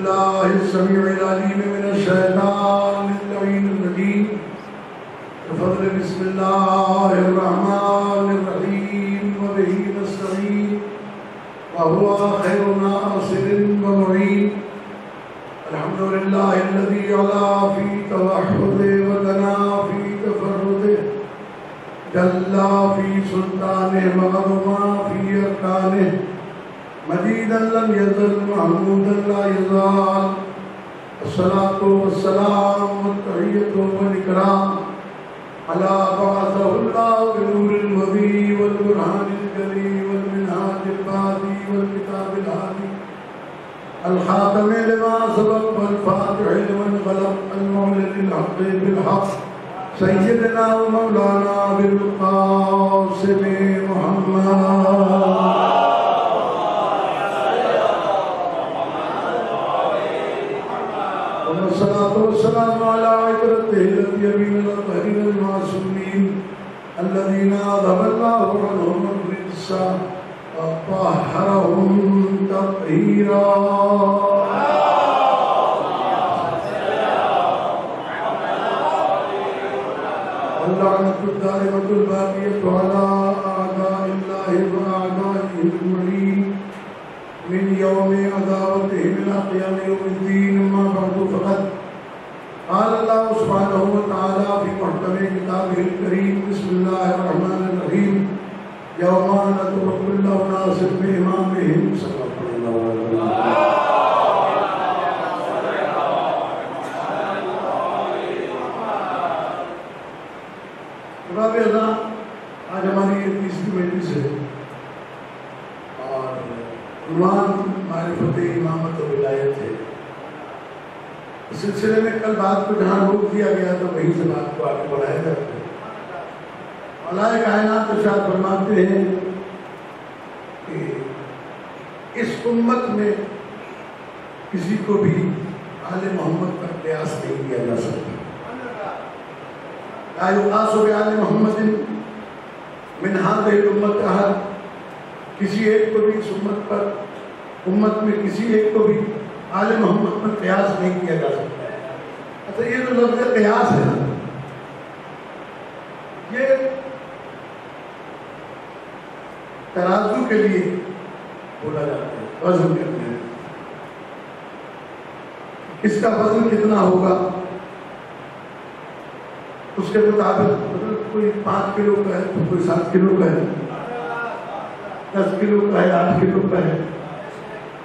بالله السميع العليم من الشيطان اللعين الرجيم بفضل بسم الله الرحمن الرحيم وبه نستعين وهو خير ناصر ومعين. الحمد لله الذي علا في توحده ودنا في تفرده جل في سلطانه وعظم في أركانه مجيدا لم يزل محمودا لا يزال. الصلاة والسلام والتحية والإكرام على بعثه الله بنور المبين والبرهان الجلي والمنهاج البادي والكتاب الهادي الخاتم لما سبق والفاتح لمن غلق المولد الحق بالحق سيدنا ومولانا بالقاسم محمد. والصلاة والسلام على عترته اليمين الطاهرين المعصومين الذين أذهب الله عنهم الرجس وطهرهم تطهيرا. واللعنة الدائمة الباقية على أعداء الله وأعدائه أجمعين من يوم عداوتهم إلى قيام يوم الدين. أما بعد فقد قال الله سبحانه وتعالى في محكم كتابه الكريم بسم الله الرحمن الرحيم يوم ندعو كل أناس بإمامهم. صلى الله عليه وسلم. جناب اعلیٰ، آج ہماری یہ تیسری مجلس ہے اور عنوان معرفت امامت و ولایت ہے. اس سلسلے میں کل بات کو جہاں روک دیا گیا تو وہیں سے بات کو آگے بڑھایا جاتا ہے. مولا کائنات ارشاد فرماتے ہیں کہ اس امت میں کسی کو بھی آل محمد پر قیاس نہیں کیا جا سکتا. لا یقاس بآل محمد من هذه الامت احد. کسی ایک کو بھی اس امت پر، امت میں کسی ایک کو بھی آل محمد پر قیاس نہیں کیا جا سکتا. اچھا، یہ جو لفظ قیاس ہے یہ ترازو کے لیے بولا جاتا ہے، وزن کرتے ہیں. اس کا وزن کتنا ہوگا اس کے مطابق، کوئی 5 کلو کا ہے تو کوئی 7 کلو کا ہے، 10 کلو کا ہے، 8 کلو کا ہے،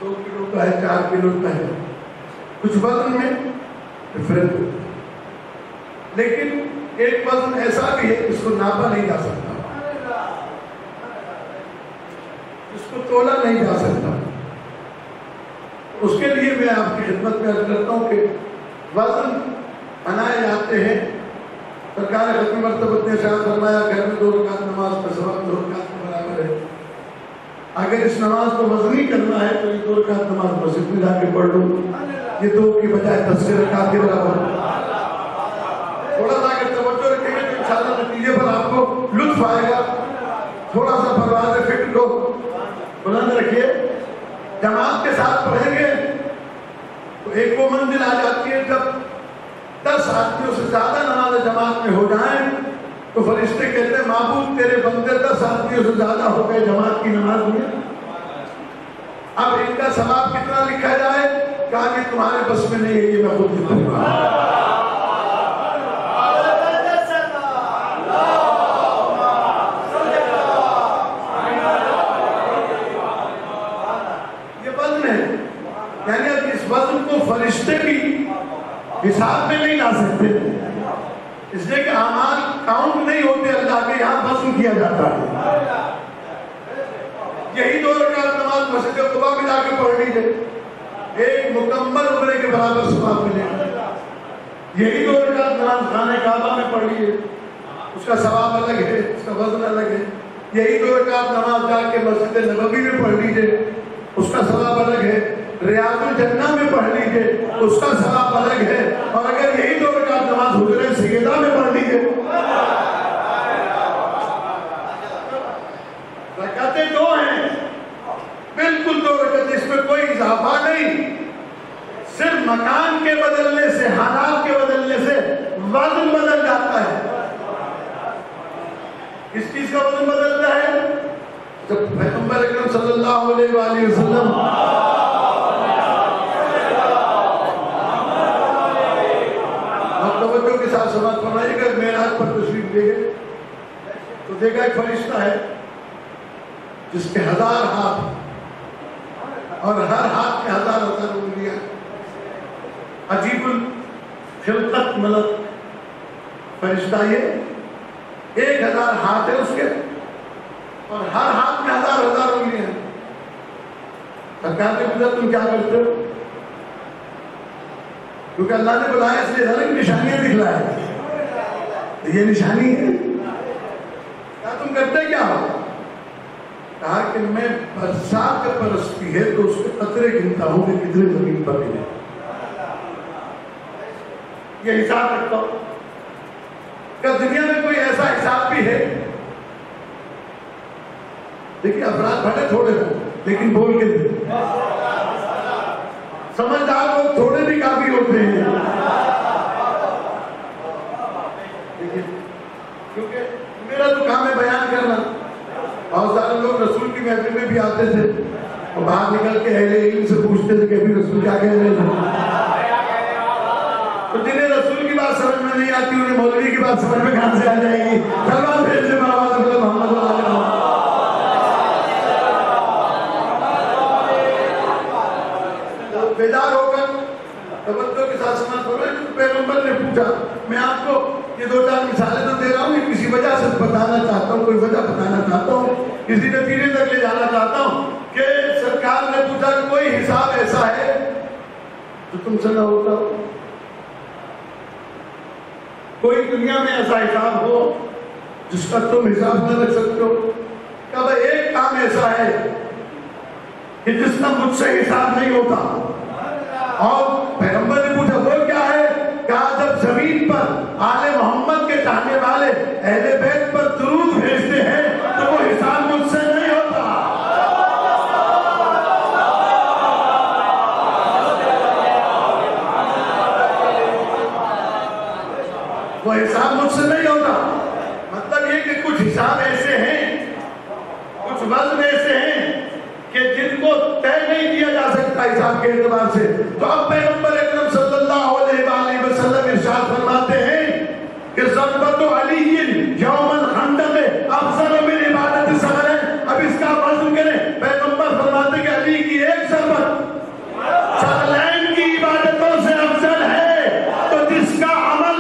2 کلو کا ہے، 4 کلو کا ہے. کچھ وزن میں ڈفرینٹ ہوتا ہے. لیکن ایک وزن ایسا بھی ہے جس کو ناپا نہیں جا سکتا، اس کو تولا نہیں جا سکتا. اس کے لیے میں آپ کی خدمت میں عرض کرتا ہوں کہ وزن بنائے جاتے ہیں. سرکار ختم مرتبہ نے شاہ فرمایا گھر میں 2 رکعت نماز کا ثواب 2 رکعت کے برابر ہے. اگر اس نماز کو وزنی کرنا ہے تو یہ 2 رکعت نماز مسجد میں جا کے پڑھ لو، یہ 2 کی بجائے 10 رکعت کے برابر. تھوڑا سا اگر توجہ رکھیں گے تو انشاءاللہ نتیجے پر آپ کو لطف آئے گا. تھوڑا سا پرواز فکر کو بلند رکھیے. جماعت کے ساتھ پڑھیں گے تو ایک وہ منزل آ جاتی ہے جب 10 آدمیوں سے زیادہ نماز جماعت میں ہو جائیں تو فرشتے کہتے ہیں معبود تیرے بندے 10 آدمیوں سے زیادہ ہو گئے جماعت کی نماز میں. اب ان کا ثواب کتنا لکھا جائے؟ کہا کہ تمہارے بس میں نہیں ہے، یہ میں خود لکھوں گا. یہ وزن ہے، یعنی اب اس وزن کو فرشتے بھی حساب میں نہیں لا سکتے، اس لیے کہ اعمال کاؤنٹ نہیں ہوتے، اللہ کے یہاں وزن کیا جاتا ہے. یہی 2 رکعت نماز مسجد قباء میں جا کے پڑھ لیجیے، ایک مکمل عمرے کے برابر ثواب ملے گا. یہی 2 رکعت نماز خانہ کعبہ میں پڑھ لیجیے، اس کا ثواب الگ ہے، اس کا وزن الگ ہے. یہی 2 رکعت نماز جا کے مسجد نبوی میں پڑھ لیجیے، اس کا ثواب الگ ہے. ریاض الجنہ میں پڑھ لیجیے، اس کا ثواب الگ ہے. اور اگر یہی 2 رکعت نماز حجرہ سیدہ میں پڑھ لیجیے، رکعتیں 2 ہیں، بالکل 2 رکعت، اس میں کوئی اضافہ نہیں. مکان کے بدلنے سے، حالات کے بدلنے سے وزن بدل جاتا ہے۔ کس چیز کا وزن بدلتا ہے؟ جب پیغمبر اکرم صلی اللہ علیہ وآلہ وسلم آپ توجہ کے ساتھ سماعت فرمائیے کہ معراج پر تشریف لے گئے تو دیکھا ایک فرشتہ ہے جس کے 1000 ہاتھ اور ہر ہاتھ میں 1000 انگلیاں، عجیب الخلقت ملک فرشتہ، یہ 1000 ہاتھ ہے اس کے اور ہر ہاتھ میں 1000 انگلیاں۔ سرکار نے پوچھا تم کیا کرتے ہو؟ کیونکہ اللہ نے بلایا اس لیے الگ نشانیاں دکھلایا، یہ نشانی ہے، کیا تم کرتے کیا ہو؟ کہا کہ میں برسات کا پرستی ہے تو اس کے قطرے گنتا ہوں کہ کتنے زمین پر ملے، یہ حساب رکھتا ہوں۔ کیا دنیا میں کوئی ایسا حساب بھی ہے؟ دیکھیے افراد بڑے تھوڑے ہوں لیکن بول کے دیں، سمجھدار لوگ تھوڑے بھی کافی ہوتے ہیں، کیونکہ میرا تو کام ہے بیان کرنا۔ بہت سارے لوگ رسول کی محفل میں بھی آتے تھے اور باہر نکل کے اہل علم سے پوچھتے تھے کہ ابھی رسول کیا کہہ رہے تھے، تو جنہیں رسول کی بات سمجھ میں نہیں آتی انہیں مولوی کی بات سمجھ میں کہاں سے آ جائے گی؟ سلمان بھیج دے محمد محمد بیدار ہو کر توجہ کے ساتھ سمجھ پڑے۔ پیغمبر نے پوچھا، میں آپ کو یہ 2-4 مثالیں تو دے رہا ہوں، یہ کسی وجہ سے بتانا چاہتا ہوں، کوئی وجہ بتانا چاہتا ہوں، کسی نتیجے تک لے جانا چاہتا ہوں کہ سرکار نے پوچھا کہ کوئی حساب ایسا ہے جو تم سے نہ ہوتا ہو؟ کوئی دنیا میں ایسا حساب ہو جس کا تم حساب نہ رکھ سکتے ہو؟ کہ بھائی ایک کام ایسا ہے کہ جس کا مجھ سے حساب نہیں ہوتا، اور پیغمبر نے پوچھا وہ کیا ہے؟ کہا جب زمین پر آل محمد کے چاہنے والے اہل بیت پر درود بھیجتے ہیں تو وہ حساب مجھ سے نہیں ہوتا، وہ حساب مجھ سے نہیں ہوتا۔ مطلب یہ کہ کچھ حساب ایسے ہیں، کچھ وزن ایسے ہیں کہ جن کو طے نہیں کیا جا سکتا حساب کے اعتبار سے۔ تو اب پیغمبر اکرم صلی اللہ علیہ وآلہ وسلم ارشاد فرماتے ہیں کہ ضربت علی یوم الخندق افضل من عبادت سغرین۔ اب اس کا وزن کریں، پیغمبر فرماتے ہیں کہ علی کی ایک ضربت سغلین کی عبادتوں سے افضل ہے، تو جس کا عمل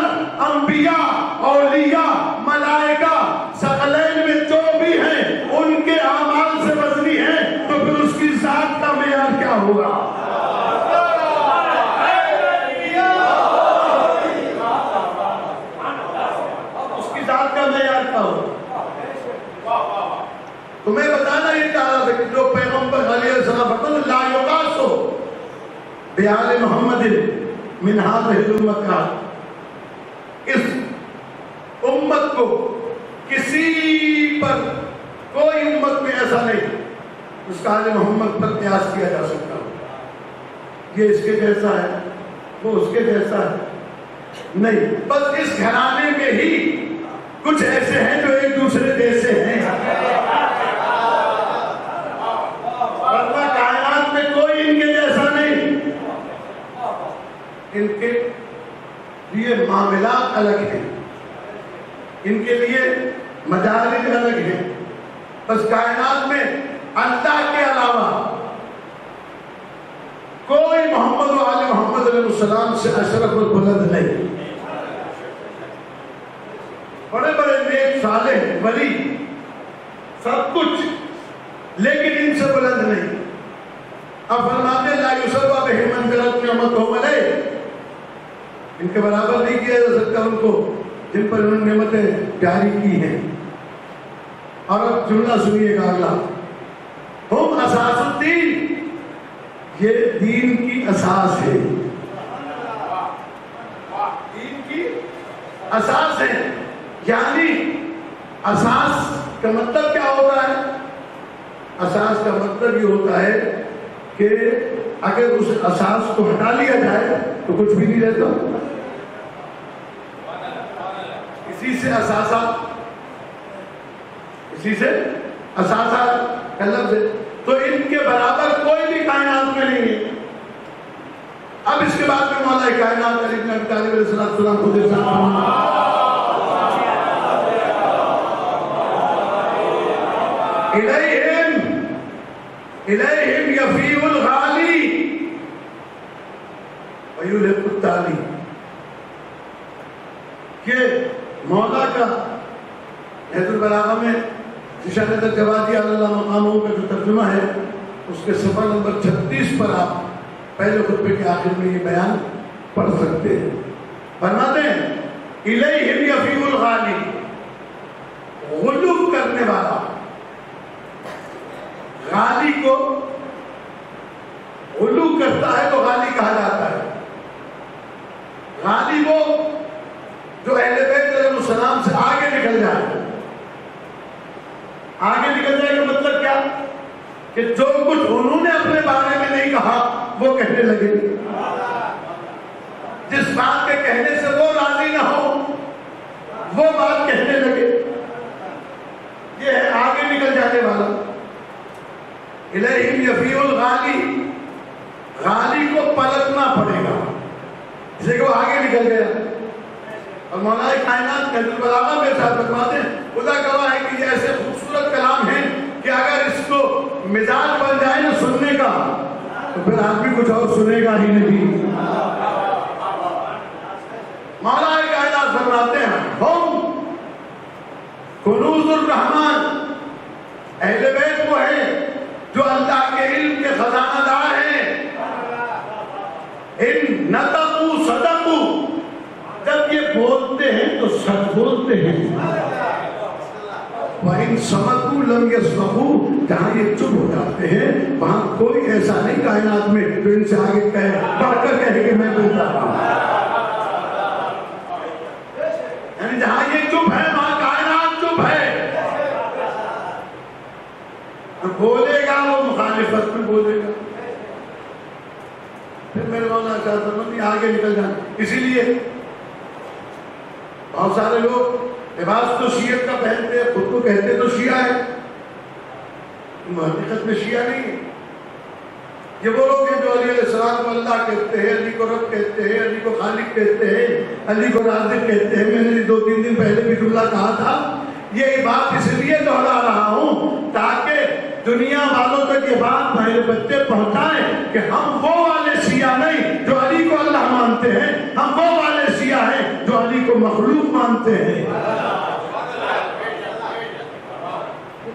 انبیاء، اولیاء، ملائکہ سغلین میں جو بھی ہیں ان کے اعمال سے وزنی ہیں، تو پھر اس کی ذات کا معیار کیا ہوگا؟ اس کی ذات کا معیار کیا ہوگا؟ تمہیں بتانا یہ چاہ رہا تھا کہ جو پیغمبر علیہ السلام فرماتے لا یقاسو بآل محمد من هذه الامة، اس امت کو کسی پر، کوئی امت میں ایسا نہیں اس کا آل محمد پر قیاس کیا جا سکتا، یہ اس کے جیسا ہے، وہ اس کے جیسا ہے، نہیں، بس اس گھرانے میں ہی کچھ ایسے ہیں جو ایک دوسرے جیسے ہیں، ورنہ کائنات میں کوئی ان کے جیسا نہیں۔ ان کے لیے معاملات الگ ہیں، ان کے لیے مجالس الگ ہیں، بس کائنات میں اللہ کے علاوہ کوئی محمد و آل محمد علیہ السلام سے اشرف و بلند نہیں۔ بڑے بڑے نیک صالح ولی سب کچھ، لیکن ان سے بلند نہیں۔ اب فرماتے لا یسوى بهم منزلۃ نعمتهم علیہ، ان کے برابر نہیں کیا جا سکتا ان کو جن پر انہوں نے نعمتیں جاری کی ہیں۔ اور اب جملہ سنیے گا اگلا، ہم اساس الدین، یہ دین کی اساس ہے، دین کی اساس ہے، یعنی اساس کا مطلب کیا ہوتا ہے؟ اساس کا مطلب یہ ہوتا ہے کہ اگر اس اساس کو ہٹا لیا جائے تو کچھ بھی نہیں رہتا. اسی سے اساسات کا لفظ ہے. تو ان کے برابر کوئی بھی کائنات میں نہیں ہے. اب اس کے بعد میں مولا کائنات علی بن ابی طالب علیہ السلام خود الیہم یفیء الغالی ویلحق التالی کہ مولا کا نہج البلاغہ میں ذیشان الجوادی علی اللہ مقامہ کا جو ترجمہ ہے اس کے صفحہ نمبر 36 پر آپ پہلے خطبے کے آخر میں یہ بیان پڑھ سکتے ہیں. فرماتے ہیں الیہم یفیء الغالی، غلو کرنے والا. غالی کو غلو کرتا ہے تو غالی کہا جاتا ہے. غالی وہ جو اہل بیت علیہ السلام سے آگے نکل جائے. آگے نکل جائے کا مطلب کیا؟ کہ جو کچھ انہوں نے اپنے بارے میں نہیں کہا وہ کہنے لگے. جس بات کے کہنے سے وہ راضی نہ ہو وہ بات کہنے لگے. یہ ہے آگے نکل جانے والا. الیہم یفیء الغالی، غالی کو پلٹنا پڑے گا جسے کہ وہ آگے نکل گیا. اور مولا کائنات نہج البلاغہ میں ساتھ فرماتے ہیں خدا گواہ ہے کہ یہ ایسے خوبصورت کلام ہیں کہ اگر اس کو مزاج بن جائے نا سننے کا تو پھر آدمی کچھ اور سنے گا ہی نہیں. مولا کائنات فرماتے ہیں ہم کنوز الرحمن، اہل بیت وہ ہیں جو اللہ کے علم کے خزانہ دار ہیں. ان نطقوا صدقوا، جب یہ بولتے ہیں تو سچ بولتے ہیں. وَإِن صَمَتُوا لَمْ يَسْمَعُوا، جہاں یہ چپ ہو جاتے ہیں وہاں کوئی ایسا نہیں کائنات میں جو ان سے آگے کہے بڑھ کر کہے کہ میں بولتا رہا ہوں. یعنی جہاں یہ چپ ہے وہاں کائنات چپ ہے. بولے گا وہ مخالفت میں بولے گا. پھر میرے مولانا چاہتا ہوں آگے نکل جانا. اسی لیے بہت سارے لوگ لباس تو شیعت کا پہنتے ہیں، خود کو کہتے تو شیعہ ہے، حقیقت میں شیعہ نہیں ہے. یہ وہ لوگ ہیں جو علی علیہ السلام کو اللہ کہتے ہیں، علی کو رب کہتے ہیں، علی کو خالق کہتے ہیں، علی کو رازق کہتے ہیں. میں نے 2-3 دن پہلے بھی جملہ کہا تھا. یہ بات اس لیے دوہرا رہا ہوں تاکہ دنیا والوں تک یہ بات میرے بچے پہنچائیں کہ ہم وہ والے شیعہ نہیں جو علی کو اللہ مانتے ہیں، ہم وہ والے شیعہ ہیں جو علی کو مخلوق مانتے ہیں.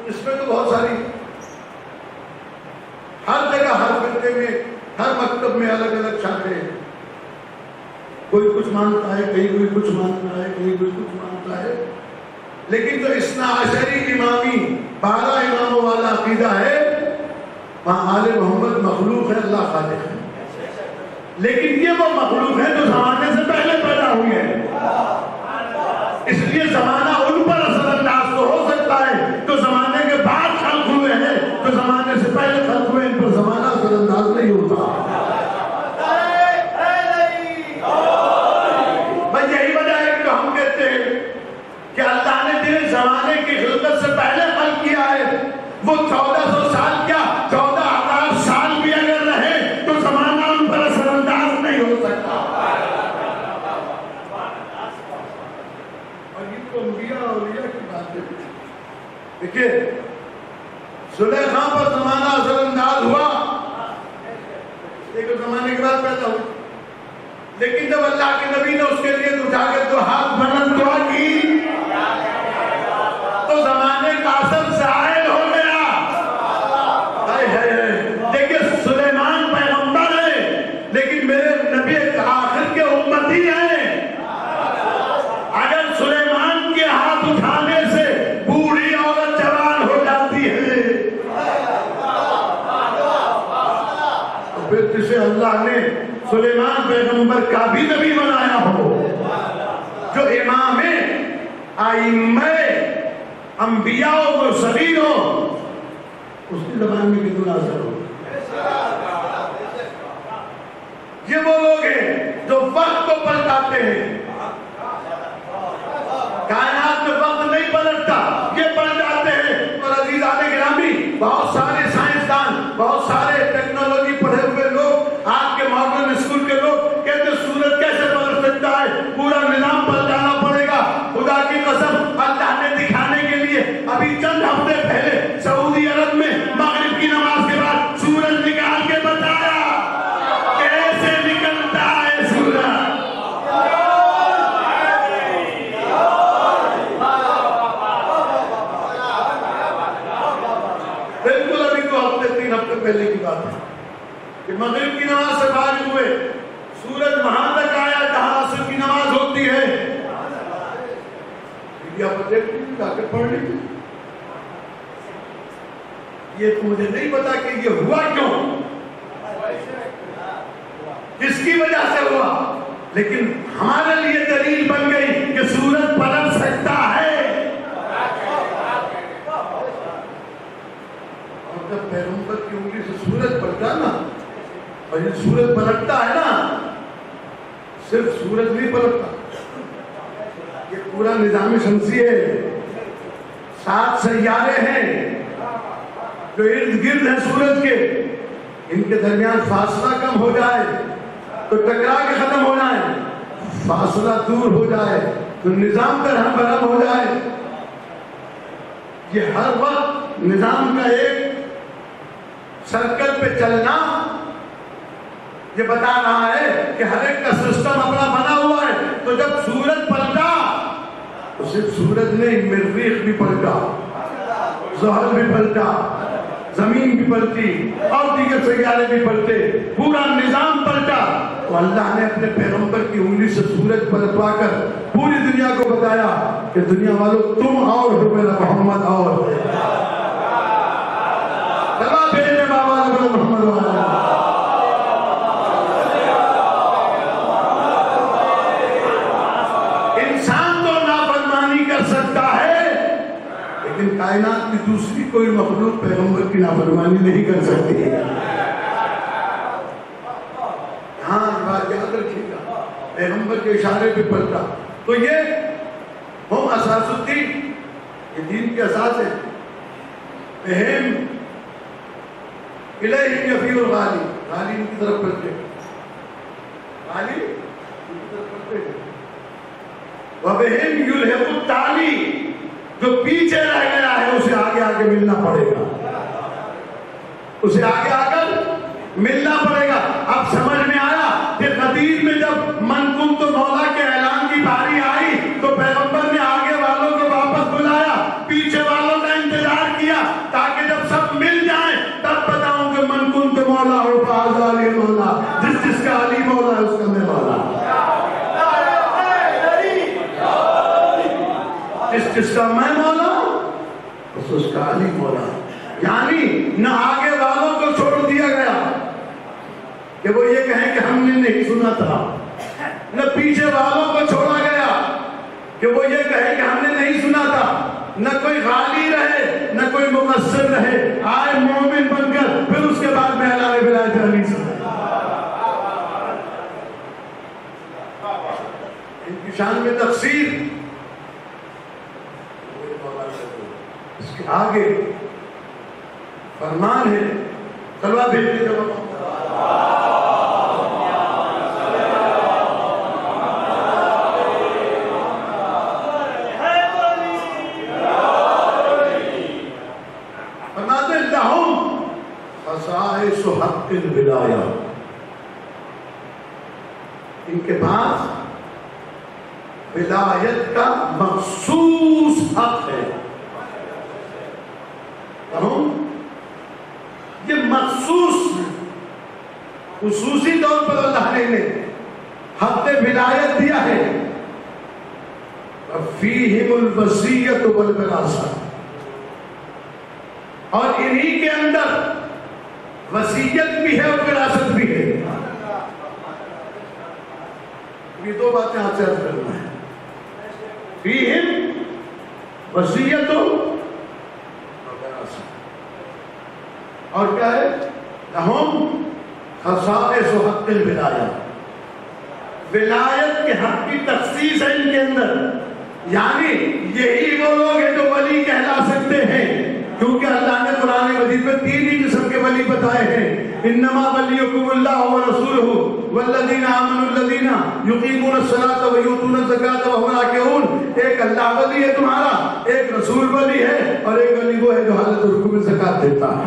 اس میں تو بہت ساری ہر جگہ ہر فرقے میں ہر مکتب میں الگ الگ شاخیں ہیں. کوئی کچھ مانتا ہے، کہیں کوئی کچھ مانتا ہے، کہیں کوئی کچھ مانتا ہے. لیکن جو اثنا عشری امامی 12 اماموں والا عقیدہ ہے وہاں آل محمد مخلوق ہے، اللہ خالق ہے. لیکن یہ وہ مخلوق ہے جو زمانے سے پہلے پیدا ہوئی ہے. اس لیے زمانہ ان پر اثر انداز تو ہو سکتا ہے جو زمانے کے بعد خلق ہوئے ہیں، جو زمانے سے پہلے خلق ہوئے ان پر زمانہ اثر انداز نہیں ہوتا. بھائی یہی وجہ ہے کہ ہم کہتے ہیں کہ اللہ نے تیرے زمانے کی خلقت سے پہلے خلق کیا ہے. وہ 1400 سال کیا 14,000 سال بھی اگر رہے تو زمانہ ان پر اثر انداز نہیں ہو سکتا. اور یہ تو انبیاء اولیاء کی بات ہے. دیکھیے زلیخا پر زمانہ اثر انداز ہوا ایک زمانے کے بعد پیدا ہوا. لیکن جب اللہ کے نبی نے اس کے لیے اٹھا کے تو ہاتھ بلند دعا کی تو زمانے کا اثر ظاہر ہو گیا. دیکھیے سلیمان پیغمبر ہے لیکن میرے نبی آخر کے امتی ہیں. اگر سلیمان کے ہاتھ اٹھانے سے بوڑھی عورت جوان ہو جاتی ہے تو پھر جسے اللہ نے سلیمان پیغمبر کا بھی نبی بنایا ہو، جو امام ائمہ انبیاء و مرسلین ہو، اس کی زبان میں کتنا اثر ہو. یہ وہ لوگ ہیں جو وقت کو پلٹاتے ہیں. کائنات میں وقت نہیں پلٹتا، یہ پلٹاتے ہیں. اور عزیزان گرامی، بہت سارے سائنسدان، بہت سارے ٹیکنالوجی پڑھے ہوئے لوگ، آج کے ماڈرن اسکول کے لوگ کہتے سورج کیسے پلٹ سکتا ہے، پورا نظام پلٹانا پڑے گا. خدا کی قسم، اللہ نے دکھانے کے لیے ابھی چند ہفتے پہلے سعودی عرب میں مغرب کی نماز کے بعد سورج نکال کے بتایا کیسے نکلتا ہے سورج. بالکل ابھی 2 ہفتے 3 ہفتے پہلے کی بات ہے کہ مغرب کی نماز سے فارغ ہوئے، سورج وہاں تک آیا جہاں عصر کی نماز ہوتی ہے. میڈیا پر دیکھ لیجیے، جا کے پڑھ لیجیے. یہ تو مجھے نہیں پتا کہ یہ ہوا کیوں، کس کی وجہ سے ہوا، لیکن ہمارے لیے دلیل بن گئی کہ سورج پلٹ سکتا ہے. اور جب پیغمبر کی انگلی سے سورج پلٹا نا، اور یہ سورج پلٹتا ہے نا، صرف سورج نہیں پلٹتا، یہ پورا نظام شمسی ہے. 7 سیارے ہیں جو ارد گرد ہیں سورج کے، ان کے درمیان فاصلہ کم ہو جائے تو ٹکرا کے ختم ہو جائے، فاصلہ دور ہو جائے تو نظام کا رہن برہم ہو جائے. یہ ہر وقت نظام کا ایک سرکل پہ چلنا یہ بتا رہا ہے کہ ہر ایک کا سسٹم اپنا بنا ہوا ہے. تو جب سورج پلٹا تو صرف سورج نہیں، مریخ بھی پلٹا، زحل بھی پلٹا، زمین بھی پلٹی اور دیگر سیارے بھی پلٹے، پورا نظام پلٹا. تو اللہ نے اپنے پیغمبر کی انگلی سے سورج پلٹوا کر پوری دنیا کو بتایا کہ دنیا والوں تم اور ہو، میرا محمد اور بھیجنے بابا محمد والا. انسان تو نافرمانی کر سکتا ہے، لیکن کائنات کی دوسری کوئی مخلوق پیغمبر کی نافرمانی نہیں کر سکتی. ہاں یہ بات یاد رکھیے گا، پیغمبر کے اشارے پہ پلٹا. تو یہ ہم اساس الدین، یہ دین کے اساس ہے. اہم الیہ یفیء الغالی، غالی ان کی طرف پلٹے، غالی ان کی طرف پلٹے. وَبِهِمْ يُلْحِقُ التَّعْلِي، جو پیچھے رہ گیا ہے اسے آگے آگے ملنا پڑے گا، اسے آگے آ کر ملنا پڑے گا. اب سمجھ میں آیا کہ قدیر میں جب من کنت مولا کے اعلان کی باری آئی تو پیغمبر نے آگے والوں کو واپس بلایا، پیچھے والوں کا انتظار کیا تاکہ جب سب مل جائیں تب بتاؤں کہ من کنت مولا ہو فاز علی مولا، جس جس کا علی مولا ہے اس کا میں مولا، جس کا میں مولا اس کا علی مولا. یعنی نہ آگے والوں کو چھوڑ دیا گیا کہ وہ یہ کہیں کہ ہم نے نہیں سنا تھا، نہ پیچھے والوں کو چھوڑا گیا کہ وہ یہ کہیں کہ ہم نے نہیں سنا تھا. نہ کوئی غالی رہے نہ کوئی مقصر رہے، آئے مومن بن کر پھر اس کے بعد میں اعلان ولایت علی سے. ان کی شان میں تفسیر، اس کے آگے فرمان ہے طلبہ بھیجنے کا وقت. فرماتے لہم خصائص حق الولایہ، ان کے پاس ولایت کا مخصوص حق ہے. یہ مخصوص خصوصی طور پر اللہ نے حق ولایت دیا ہے. فیہم الوصیۃ والوراثہ، اور انہی کے اندر وصیت بھی ہے اور وراثت بھی ہے. یہ 2 باتیں آپ سے عرض کرنا ہے. فیہم وصیت اور کیا ہے؟ لہم خصائص حق الولایہ، ولایت کے حق کی تخصیص ہے ان کے اندر، یعنی یہی وہ لوگ ہیں جو ولی کہلا سکتے ہیں، کیونکہ اللہ نے قرآن مجید میں 3 ہی قسم کے ولی بتائے ہیں، انما ولیکم اللہ ورسولہ والذین آمنوا الذین یقیمون الصلاۃ ویؤتون الزکاۃ وهم راکعون۔ ایک اللہ ولی ہے تمہارا، ایک رسول ولی ہے، اور ایک ولی وہ ہے جو حالت رکوع میں زکات دیتا ہے۔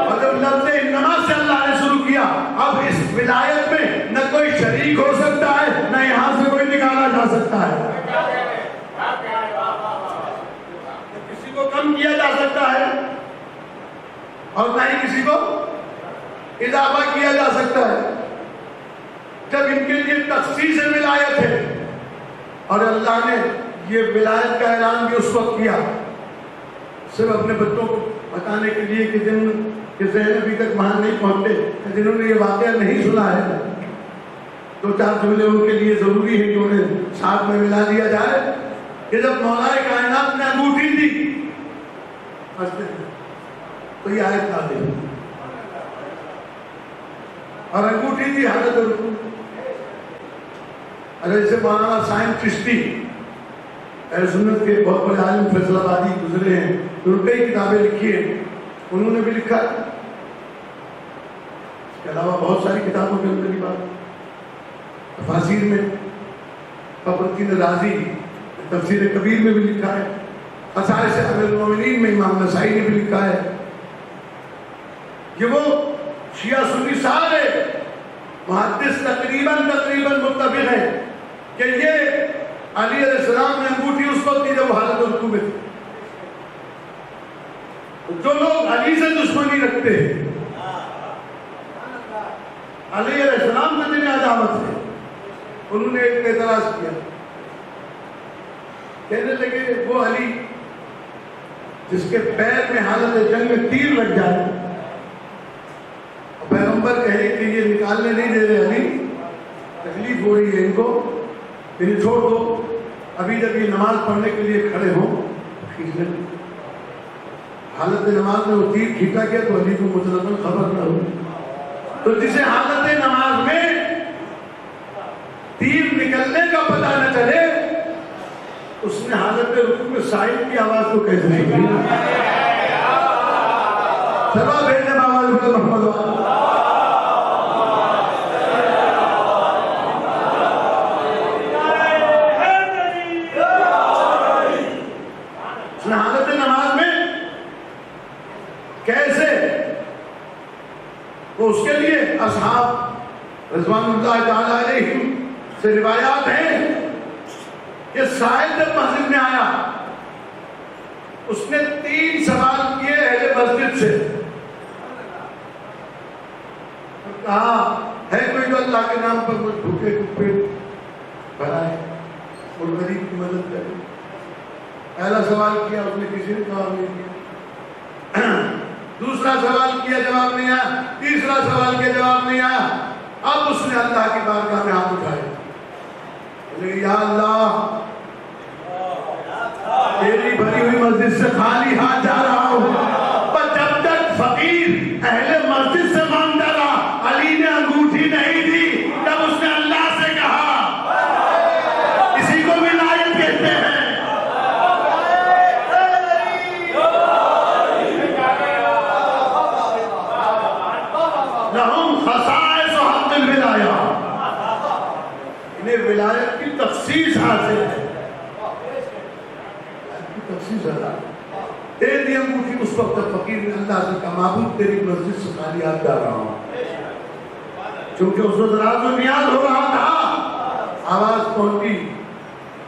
اور جب لفظ انما سے اللہ نے شروع کیا، اب اس ولایت میں نہ کوئی شریک ہو سکتا ہے، نہ یہاں سے کوئی نکالا جا سکتا ہے، کسی کو کم کیا جا سکتا ہے اور نہ ہی کسی کو اضافہ کیا جا سکتا ہے۔ جب ان کے لیے تخصیص ولایت ہے، اور اللہ نے یہ ولایت کا اعلان بھی اس وقت کیا صرف اپنے بچوں کو بتانے کے لیے کہ جن کے ذہن ابھی تک وہاں نہیں پہنچتے، جنہوں نے یہ واقعہ نہیں سنا ہے، 2-4 جملے ان کے لیے ضروری ہے کہ انہیں ساتھ میں ملا دیا جائے کہ جب مولا کائنات نے انگوٹھی دی تو یہ آیت نازل ہوئی، اور انگوٹھی دی حالت رکوع۔ اگر جیسے مولانا سائن چشتی اہل سنت کے بہت بڑے عالم فیصل آبادی گزرے ہیں، انہوں نے کئی کتابیں لکھی ہیں، انہوں نے بھی لکھا ہے، اس کے علاوہ بہت ساری کتابوں کے اندر یہ بات تفاسیر میں فخرالدین رازی تفسیر کبیر میں بھی لکھا ہے، خصائص امیر المومنین میں امام نسائی نے بھی لکھا ہے کہ وہ شیعہ سنی سارے محدث تقریباً متفق ہیں کہ یہ علی علیہ السلام نے انگوٹھی اس وقت دی جب وہ حالت رکوع میں تھی۔ جو لوگ علی سے دشمنی رکھتے ہیں، علی علیہ السلام کے دن عداوت ہے، انہوں نے ایک اعتراض کیا، کہنے لگے وہ علی جس کے پیر میں حالت جنگ میں تیر لگ جائے، پیغمبر کہے کہ یہ نکالنے نہیں دے رہے علی، تکلیف ہو رہی ہے ان کو، انہیں چھوڑ دو، ابھی جب یہ نماز پڑھنے کے لیے کھڑے ہوں کھینچ لیں۔ حالت نماز میں وہ تیر کھینچا گیا تو علی کو مطلقاً خبر نہ ہوئی، تو جسے حالت نماز میں تیر نکلنے کا پتہ نہ چلے، اس نے حالت رکوع میں صاحب کی آواز کو کیسے نہیں کی؟ سبا بھیجنے بابا محمد اس نے حالت نماز میں کیسے، وہ اس کے لیے اصحاب رضوان اللہ تعالیٰ علیہ سے روایات ہیں کہ سائل جب مسجد میں آیا اس نے 3 سوال کیے اہل مسجد سے، کہا ہے کوئی جو اللہ کے نام پر کچھ بھوکے کپے بھرائے اور غریب کی مدد کرے؟ پہلا سوال کیا، اس نے کسی نے جواب نہیں دیا، دوسرا سوال کیا، جواب نہیں آیا، تیسرا سوال کیا، جواب نہیں آیا، اب اس نے اللہ کی بارگاہ میں ہاتھ اٹھائے، یا اللہ تیری بھری ہوئی مسجد سے خالی ہاتھ جا رہا ہوں، پر جب تک فقیر اہل مسجد سے مانگتا رہا، علی نے انگوٹھی نہیں دی، تب اس نے اللہ سے کہا، اسی کو ولایت کہتے ہیں۔ لہم خصائص حق الولایہ، انہیں ولایت کی تخصیص حاصل ہے، تخصیص ہے، دے دی انگوٹھی اس وقت فقیر نے اللہ سے کہا، معبود تیری مسجد سے خالی ہاتھ جا رہا ہوں، چونکہ اس وقت راز و نیاز ہو رہا تھا، آواز پہنچی،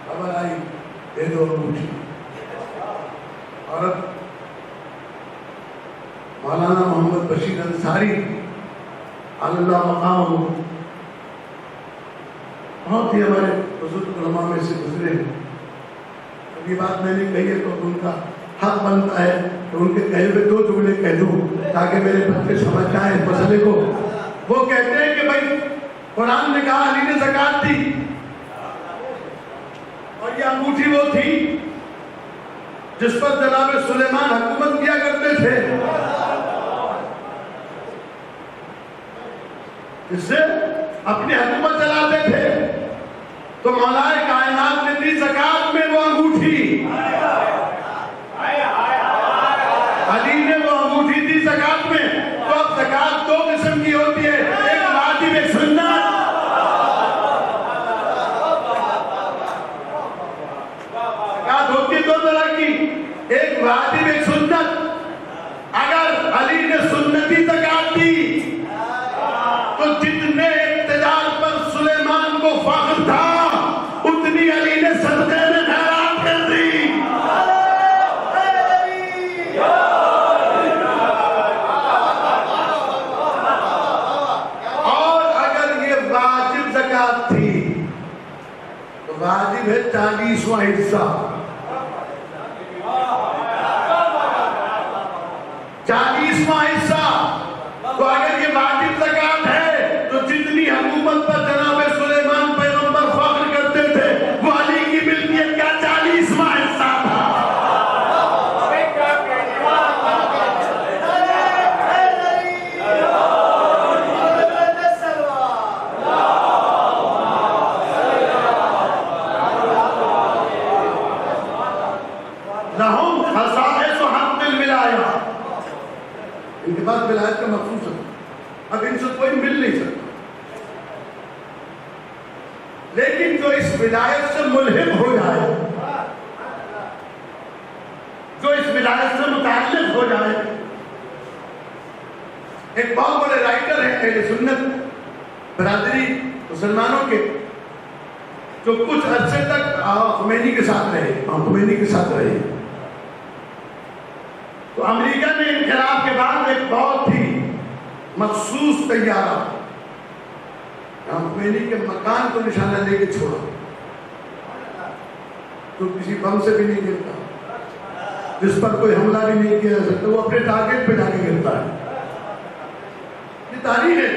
خبر آئی، دے دو انگوٹھی۔ اور اب مولانا محمد بشیر انصاری اللہ مقام بہت ہی ہمارے بزرگ علماء میں سے گزرے ہیں، یہ بات میں نے کہی ہے تو ان کا حق بنتا ہے کہ ان کے کہے ہوئے 2 جملے کہہ دوں تاکہ میرے بچے سمجھ جائیں اس مسئلے کو۔ وہ کہتے ہیں کہ بھائی قرآن نے کہا علی نے زکات دی، اور یہ انگوٹھی وہ تھی جس پر جناب سلیمان حکومت کیا کرتے تھے، جس سے اپنی حکومت چلاتے تھے. تو مولا کائنات نے دی زکات میں وہ انگوٹھی, علی نے وہ انگوٹھی دی زکات میں. تو اب زکات دو قسم کی ہوتی ہے, ایک واجب ایک سنت. زکات ہوتی ہے دو طرح کی, ایک واجب ایک سنت. اگر علی نے سنتی زکات دی تو جتنے اقتدار پر سلیمان کو فخر تھا اتنی علی نے صدقے میں خیرات کر دی. اور اگر یہ واجب زکات تھی تو واجب ہے 40واں حصہ. 40واں حصہ. تو اگر یہ واجب زکات ہے تو جتنی حکومت پر جناب سلیمان پیغمبر فخر کرتے تھے وہ علی کی ملکیت کا 40واں حصہ تھا. لہم خصائص حق الولایہ, ان کے پاس ولایت کا مخصوص ہے. اب ان سے کوئی مل نہیں سکتا. لیکن جو اس ولایت سے ملحق ہو جائے, جو اس ولایت سے متعلق ہو جائے. ایک بہت بڑے رائٹر ہیں اہل سنت برادری مسلمانوں کے, جو کچھ عرصے تک خمینی کے ساتھ رہے. تو امریکہ نے انقلاب کے بعد ایک بہت ہی مخصوص طیارہ خمینی کے مکان کو نشانہ دے کے چھوڑا, جو کسی بم سے بھی نہیں گرتا, جس پر کوئی حملہ بھی نہیں کیا جا سکتا, وہ اپنے ٹارگیٹ پہ جا کے گرتا ہے. یہ تاریخ ہے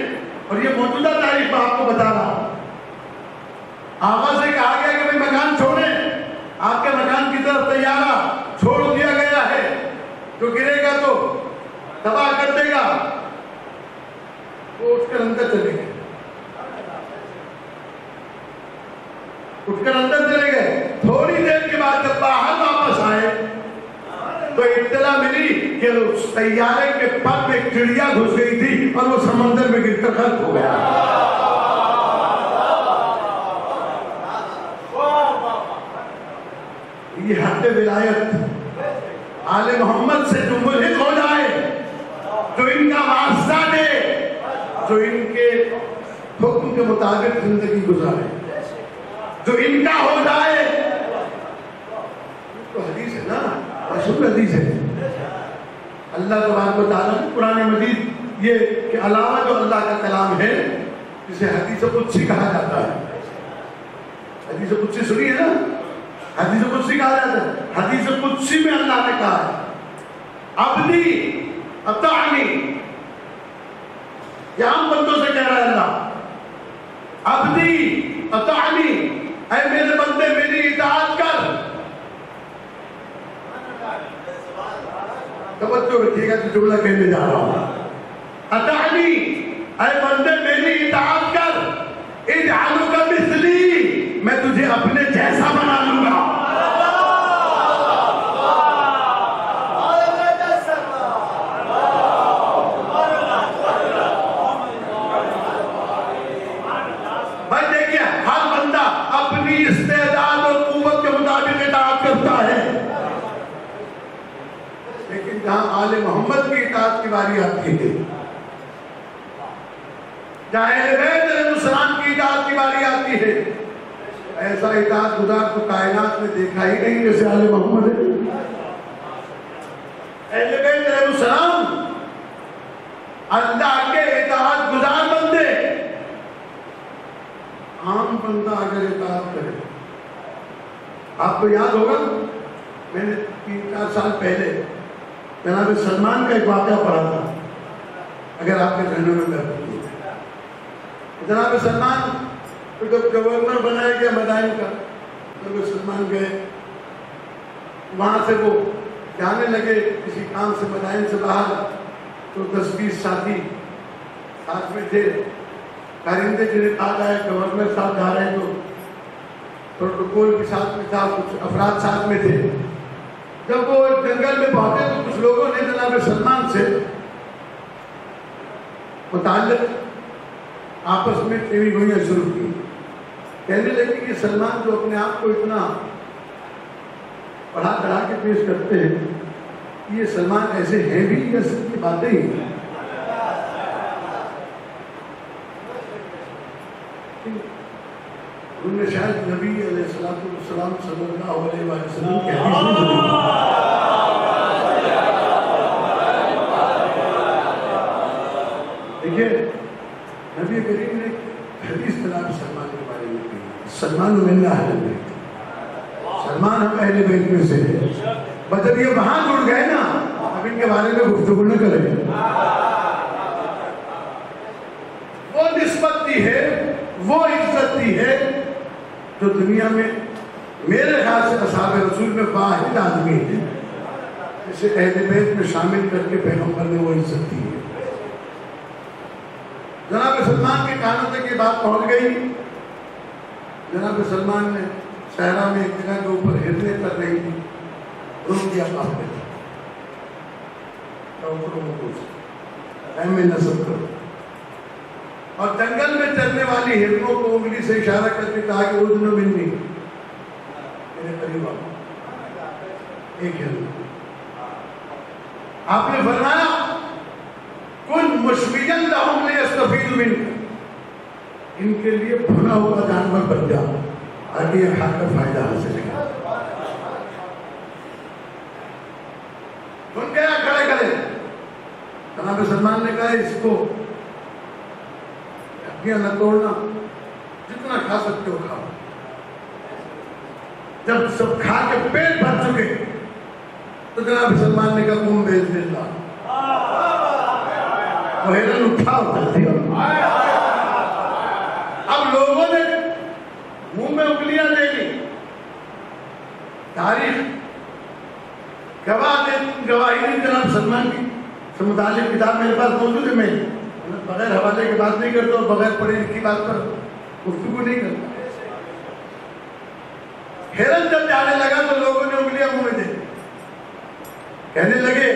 اور یہ موجودہ تاریخ میں آپ کو بتا رہا ہوں. آغاز سے کہا گیا کہ بھائی مکان چھوڑیں, آپ کے مکان کی طرف طیارہ چھوڑ دیا گیا ہے, جو گرے گا تو تباہ کر دے گا. وہ اٹھ کر اندر چلے گئے, تھوڑی دیر کے بعد جب باہر واپس آئے تو اطلاع ملی کہ اس طیارے کے پر میں ایک چڑیا گھس گئی تھی اور وہ سمندر میں گر کر ختم ہو گیا. یہ حد ولایت آل محمد سے جو ملحق ہو جائے, جو ان کا واسطہ دے, جو ان کے حکم کے مطابق زندگی گزارے, جو ان کا ہو جائے. تو حدیث ہے نا, مشہور حدیث ہے. اللہ تبارک و تعالیٰ قرآن مجید یہ کہ علاوہ جو اللہ کا کلام ہے جسے حدیث قدسی کہا جاتا ہے. حدیث قدسی سنی ہے نا, حدیث قدسی کہا جاتا ہے. حدیث قدسی میں اللہ نے کہا ہے عبدی اطعنی, یہ عام بندوں سے کہہ رہا ہے اللہ, عبدی اطعنی, اے میرے بندے میری اطاعت کر. توجہ رکھیے گا کہ جملہ کہنے جا رہا ہوں. اطعنی, اے بندے میری اطاعت کر. اجعلک مثلی, میں تجھے اپنے جیسا بنا لوں گا. بھائی دیکھیے, ہر بندہ اپنی استعداد اور قوت کے مطابق اطاعت کرتا ہے, لیکن جہاں آل محمد کی اطاعت کی باری آتی ہے, جہاں اہل بیت علیہ السلام کی اطاعت کی باری آتی ہے, ایسا اطاعت گزار تو کائنات میں دیکھا ہی نہیں جیسے آل محمد ہے. اہل بیت علیہ السلام اللہ کے اطاعت گزار بندے. عام بندہ اگر اطاعت کرے, آپ کو یاد ہوگا میں نے 3-4 سال پہلے جناب سلمان کا ایک واقعہ پڑھا تھا, اگر آپ کے ذہنوں میں درد ہو. جناب سلمان جب گورنر بنایا گیا مدائن کا, جب سلمان گئے وہاں سے وہ جانے لگے کسی کام سے مدائن سے باہر, تو 10-20 ساتھی ساتھ میں تھے. کارندے جنہیں کہا جائے گورنر صاحب جا رہے ہیں تو پروٹوکول کے ساتھ میں تھا, کچھ افراد ساتھ میں تھے. جب وہ جنگل میں پہنچے تو کچھ لوگوں نے جناب سلمان سے متعلق آپس میں ٹیوی گوئیاں شروع کی. کہنے لگے کہ سلمان جو اپنے آپ کو اتنا پڑھا چڑھا کے پیش کرتے ہیں, یہ سلمان ایسے ہیں بھی یا سب کی باتیں ہی ہیں؟ انہوں نے شاید نبی علیہ السلام صلی اللہ علیہ وسلم کی حدیث میں ضرور دیکھیے, نبی کریم نے حدیث جناب سلمان کے بارے میں کہی, سلمان من اہل بیت, سلمان ہم اہل بیت میں سے ہیں. بس جب یہ وہاں جڑ گئے نا, اب ان کے بارے میں گفتگو نہ کریں. وہ نسبت دی ہے, وہ عزت دی ہے جو دنیا میں میرے خیال سے اصحاب رسول میں واحد آدمی ہے جسے اہل بیت میں شامل کر کے پیغمبر نے وہ عزت دی ہے. جناب سلمان کے کانوں تک یہ بات پہنچ گئی. جناب سلمان نے صحرا میں ایک جگہ کے اوپر ہرنیں کر رہی تھی, روک دیا آپ نے, میں نصب کروں, اور جنگل میں چلنے والی ہرنوں کو انگلی سے اشارہ کر کے کہا کہ اذن منی, میرے قریب آؤ. ایک ہرن, آپ نے فرمایا کن مشفیا لهم لیستفیدوا منک, ان کے لیے بھنا ہوا جانور بن جا تاکہ یہ کھا کر فائدہ حاصل کرے. ان کیا کھڑے کرے. جناب سلمان نے کہا اس کو نہ توڑنا, جتنا کھا سکتے ہو کھاؤ. جب سب کھا کے پیٹ بھر چکے تو جناب سلمان نے کہا قم باذن اللہ, وہ ہرن اٹھا اتر دیا. اب لوگوں نے منہ میں انگلیاں لے لی. تاریخ گواہی جناب سلمان کی سے متعلق کتاب میرے پاس موجود ہے. میں بغیر حوالے کی بات نہیں کرتا, بغیر پڑھی لکھی بات پر گفتگو نہیں کرتا. ہرن جب جانے لگا تو لوگوں نے انگلیاں منہ میں دے, کہنے لگے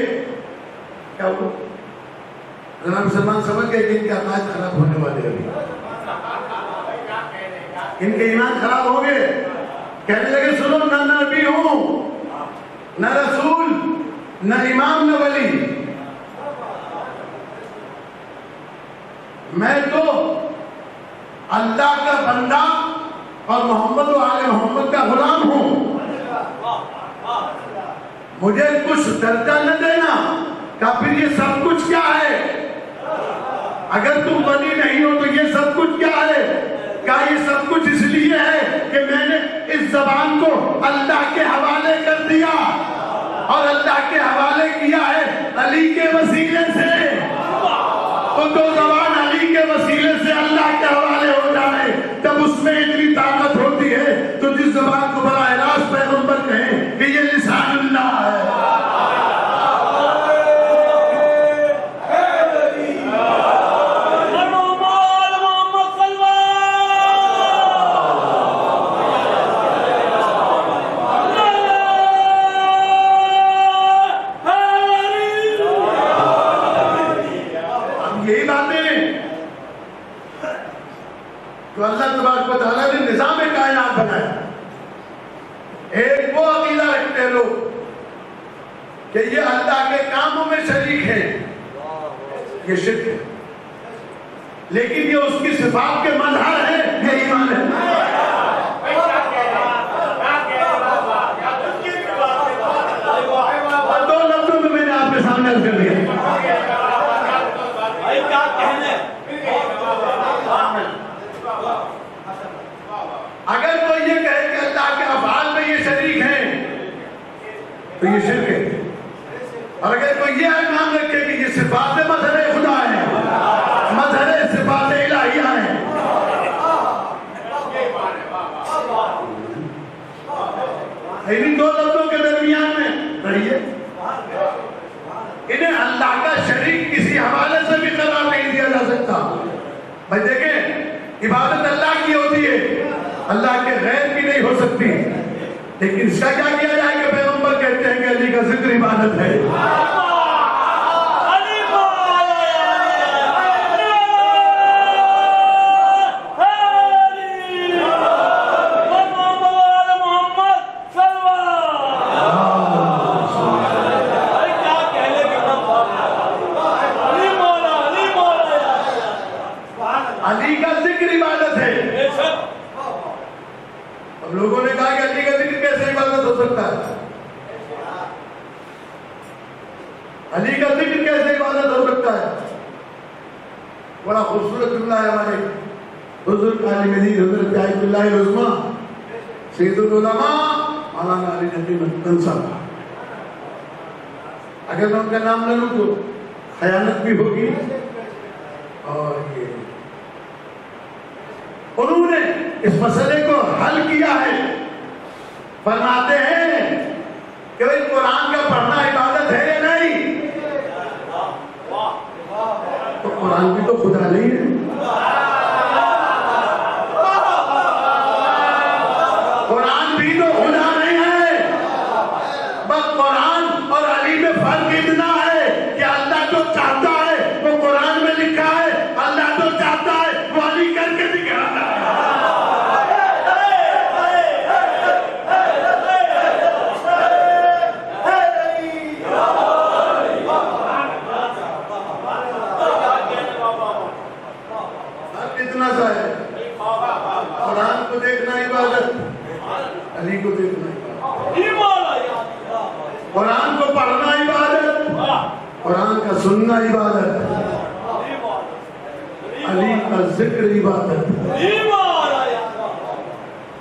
کیا ہوا. جناب سلمان سمجھ گئے کہ ان کے عقائد خراب ہونے والے ابھی, ان کے ایمان خراب ہو گئے. کہنے لگے سنو, نہ نبی ہوں, نہ رسول, نہ امام, نہ ولی, میں تو اللہ کا بندہ اور محمد و آل محمد کا غلام ہوں. مجھے کچھ درجہ نہ دینا کہ پھر یہ سب کچھ کیا ہے. اگر تم ولی نہیں ہو تو یہ سب کچھ کیا ہے. کیا یہ سب کچھ اس لیے ہے کہ میں نے اس زبان کو اللہ کے حوالے کر دیا, اور اللہ کے حوالے کیا ہے علی کے وسیلے سے. تو جو زبان علی کے وسیلے سے اللہ کے حوالے ہو جائے تب اس میں اتنی طاقت ہوتی ہے. تو جس زبان کو براہ راست پیغمبر کہیں کہ یہ لسان اللہ ہے, تو اللہ تبارک و تعالیٰ نے نظام کائنات بنایا. ایک وہ عقیدہ رکھتے ہیں لوگ کہ یہ اللہ کے کاموں میں شریک ہے, یہ شرک ہے. لیکن یہ اس کی صفات کے مظہر ہے, یہ ایمان ہے. اور دو لفظوں میں نے آپ کے سامنے عرض کر دیا. اگر کوئی یہ کہے کہ اللہ کے افعال میں یہ شریک ہیں تو یہ شرک ہے. اور اگر کوئی یہ ارمان رکھے کہ یہ صفات مظہر خدا ہیں, مظہر صفات الہیہ ہیں, انہیں دو لفظوں کے درمیان میں رہیے. انہیں اللہ کا شریک کسی حوالے سے بھی قرار نہیں دیا جا سکتا. بھائی دیکھیں اللہ کے غیر کی نہیں ہو سکتی. لیکن اس کا کیا کیا جائے کہ پیغمبر کہتے ہیں کہ علی کا ذکر عبادت ہے. علی کا ذکر عبادت ہے. اب لوگوں نے کہا کہ علی کا ذکر کیسے عبادت ہو سکتا ہے؟ علی کا ذکر کیسے عبادت ہو سکتا ہے؟ بڑا خوبصورت جملہ ہے ہمارے بزرگ عالم دین حضرت آیت اللہ العظمیٰ سید العلماء مولانا علی نقی مدن صاحب. اگر میں ان کا نام نہ لوں تو خیانت بھی ہوگی. اور یہ انہوں نے اس مسئلے کو حل کیا ہے. فرماتے ہیں کہ بھئی قرآن کا پڑھنا عبادت ہے یا نہیں؟ تو قرآن بھی تو خدا نہیں ہے. قرآن بھی تو خدا نہیں ہے. بس قرآن اور علی میں فرق اتنا ہے کہ اللہ جو چاہتا ہے وہ قرآن میں لکھا ہے, اللہ جو چاہتا ہے وہ علی کر کے دکھاتا ہے. قرآن کو دیکھنا عبادت, علی کو دیکھنا عبادت. قرآن کو پڑھنا عبادت, قرآن کا سننا عبادت, علی کا ذکر عبادت.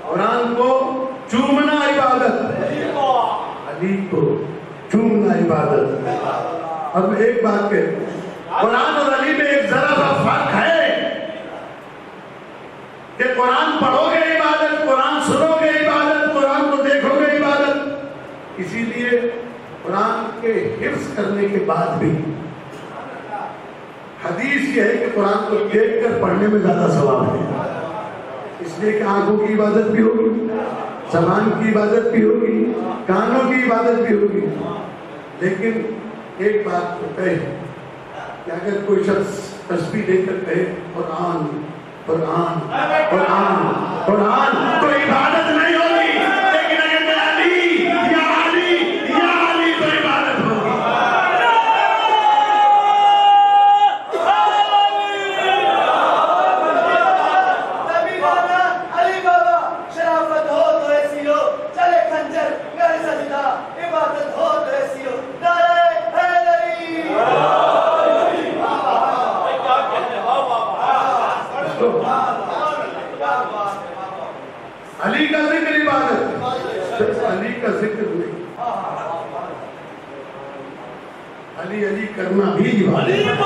قرآن کو چومنا عبادت, علی کو چومنا عبادت. اب ایک بات کہ قرآن اور علی میں ایک ذرا سا فرق ہے کہ قرآن پڑھو گے عبادت, قرآن سنو گے عبادت, قرآن کو دیکھو گے عبادت. اسی لیے قرآن کے حفظ کرنے کے بعد بھی حدیث یہ ہے کہ قرآن کو دیکھ کر پڑھنے میں زیادہ ثواب ہے. اس لیے کہ آنکھوں کی عبادت بھی ہوگی, زبان کی عبادت بھی ہوگی, کانوں کی عبادت بھی ہوگی. لیکن ایک بات تو کہے کہ اگر کوئی شخص تسبیح لے کر کہے قرآن قرآن قرآن قرآن تو عبادت نہیں ہوگی. لیکن اگر میں علی یا علی یا علی تو عبادت ہوگی. نبی بابا علی بابا شرافت ہو تو ایسی ہو, چلے خنجر گر سجدہ, عبادت ہو تو ایسی ہو, نعرہ حیدری. علی کا ذکر عبادت, صرف علی کا ذکر نہیں, علی علی کرنا بھی عبادت,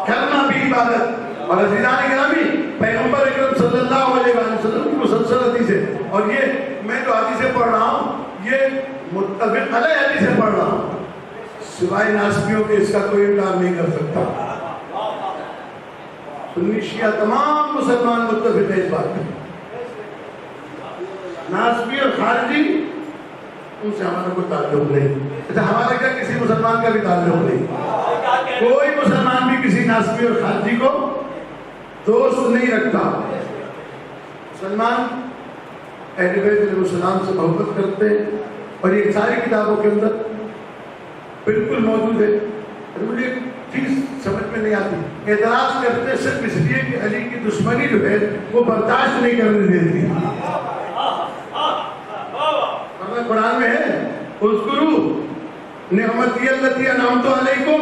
کرنا بھی عبادت. اور عزیزان گرامی, پیغمبر اکرم صلی اللہ علیہ وسلم کی مسلسل حدیث ہے, اور یہ میں جو حدیثیں پڑھ رہا ہوں یہ متفق علیہ حدیث سے پڑھ رہا ہوں, سوائے ناسبیوں کے اس کا کوئی انکار نہیں کر سکتا. سنی شیعہ تمام مسلمان متفق ہے اس بات میں. ناسبی اور خارجی ان سے ہمارا کوئی تعلق نہیں. اچھا, ہمارا کیا کسی مسلمان کا بھی تعلق نہیں. کوئی مسلمان بھی کسی ناسبی اور خارجی کو دوست نہیں رکھتا. مسلمان اہل بیت علیہ السلام سے محبت کرتے ہیں, اور یہ ساری کتابوں کے اندر بالکل موجود ہے. مجھے ایک چیز سمجھ میں نہیں آتی, اعتراض کرتے صرف اس لیے کہ علی کی دشمنی جو ہے وہ برداشت نہیں کرنے دیتی. ورنہ قرآن میں ہے اذکروا نعمتی التی انعمت علیکم,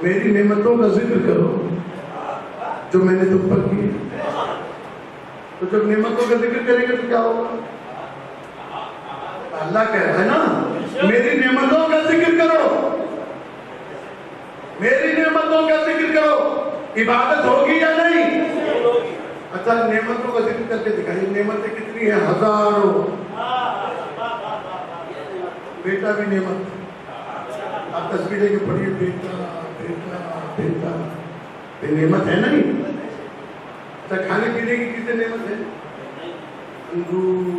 میری نعمتوں کا ذکر کرو جو میں نے تم پر کی. تو جب نعمتوں کا ذکر کریں گے تو کیا ہوگا؟ اللہ کہہ رہا ہے نا میری نعمتوں کا ذکر کرو, میری نعمتوں کا ذکر کرو. عبادت ہوگی یا نہیں؟ اچھا, نعمتوں کا ذکر کر کے دکھائیے. نعمتیں کتنی ہیں؟ ہزاروں. بیٹا بھی نعمت. آپ تصویریں کے پڑھیے, بیٹا بیٹا بیٹا, یہ نعمت ہے نہیں. اچھا کھانے پینے کی کتنے نعمت ہے؟ انگور،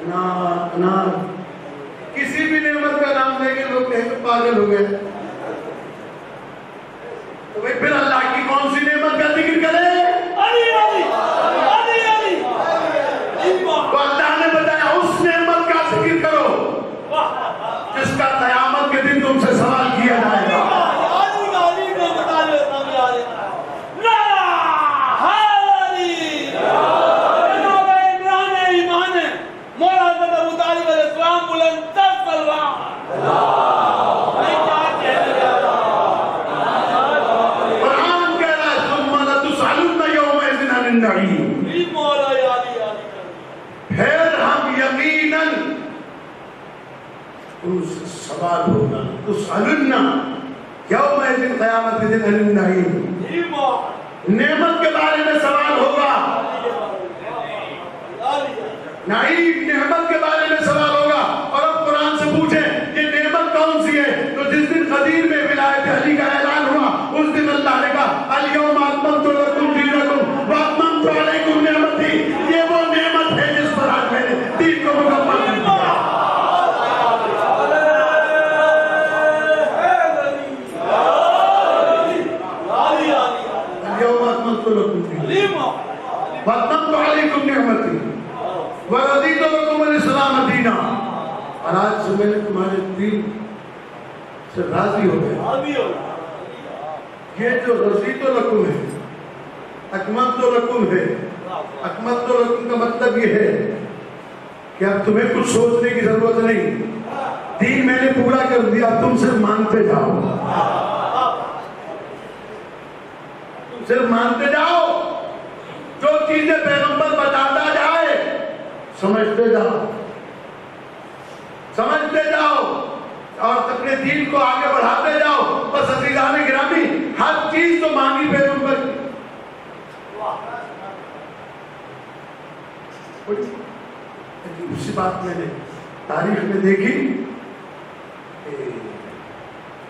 انار، کسی بھی نعمت کا نام لے کے لوگ کہیں تو پاگل ہو گئے. تو بھائی پھر اللہ کی کون سی نعمت کا ذکر کرے؟ تو اللہ نے بتایا اس نعمت کا ذکر کرو جس کا قیامت کے دن تم سے سوال کیا جائے گا. پھر ہم یقیناً سوال ہوگا تسألن یومئذ قیامت کے دن عن النعیم. نعمت کے بارے میں سوال ہوگا. نعیم نعمت کے بارے میں سوال ہوگا. اور اب قرآن سے پوچھیں یہ نعمت کون سی ہے؟ تو جس دن قدیر میں ولایت علی کا اعلان ہوا اس دن اللہ نے کہا الیوم اکملت لکم دینکم واتممت علیکم نعمتی. یہ وہ نعمت ہے جس پر آج میں نے دین کو مکمل کر دیا. الیوم اکملت لکم دینکم واتممت علیکم نعمتی وَرَضِيتُ لَكُمُ الْإِسْلَامَ دِينًا. اور آج سے میں نے تمہارے دین سے راضی ہو گیا. یہ جو رضیت لکم ہے، اکملت لکم ہے، اکملت لکم کا مطلب یہ ہے کہ اب تمہیں کچھ سوچنے کی ضرورت نہیں. دین میں نے پورا کر دیا. اب تم صرف مانتے جاؤ، تم صرف مانتے جاؤ. جو چیزیں پیغمبر بتاتا جائے سمجھتے جاؤ، سمجھتے جاؤ اور اپنے دین کو آگے بڑھاتے جاؤ. بس عزیزان گرامی ہر چیز تو مانگی پیغمبر کی. اسی بات میں نے تاریخ میں دیکھی.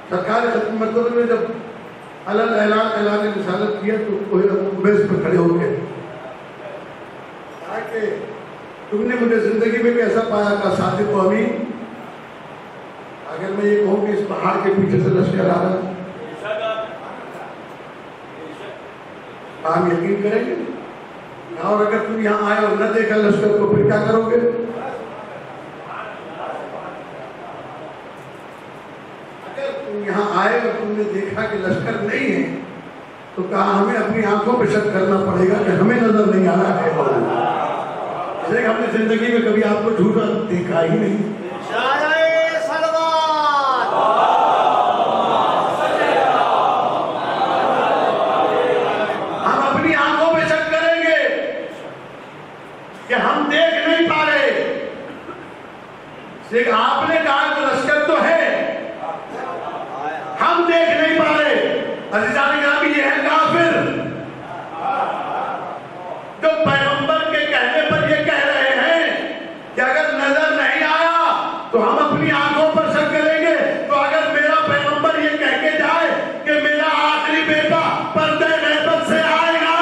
سرکار ختم مطلب میں جب اعلان رسالت کیا تو اویس پہ کھڑے ہو گئے کہ تم نے مجھے زندگی میں بھی ایسا پایا کہ صادق و امین. اگر میں یہ کہوں کہ اس پہاڑ کے پیچھے سے لشکر آ رہا ہم یقین کریں گے. اور اگر تم یہاں آئے اور نہ دیکھا لشکر تو پھر کیا کرو گے؟ اگر تم یہاں آئے اور تم نے دیکھا کہ لشکر نہیں ہے تو کہا ہمیں اپنی آنکھوں پہ شک کرنا پڑے گا کہ ہمیں نظر نہیں آ رہا ہے. ہم نے زندگی میں کبھی آپ کو جھوٹا دیکھا ہی نہیں. ہم اپنی آنکھوں پہ شک کریں گے کہ ہم دیکھ نہیں پا رہے. لیکن آپ نے کہا کہ لشکر تو ہے، ہم دیکھ نہیں پا رہے. عزیزان گرامی یہ ہے کافر جو پیغمبر کے کہنے پر یہ کہہ رہے ہیں کہ اگر نظر نہیں آیا تو ہم اپنی آنکھوں پر شک کریں گے. تو اگر میرا پیغمبر یہ کہہ کے جائے کہ میرا آخری بیٹا پردے غیبت سے آئے گا،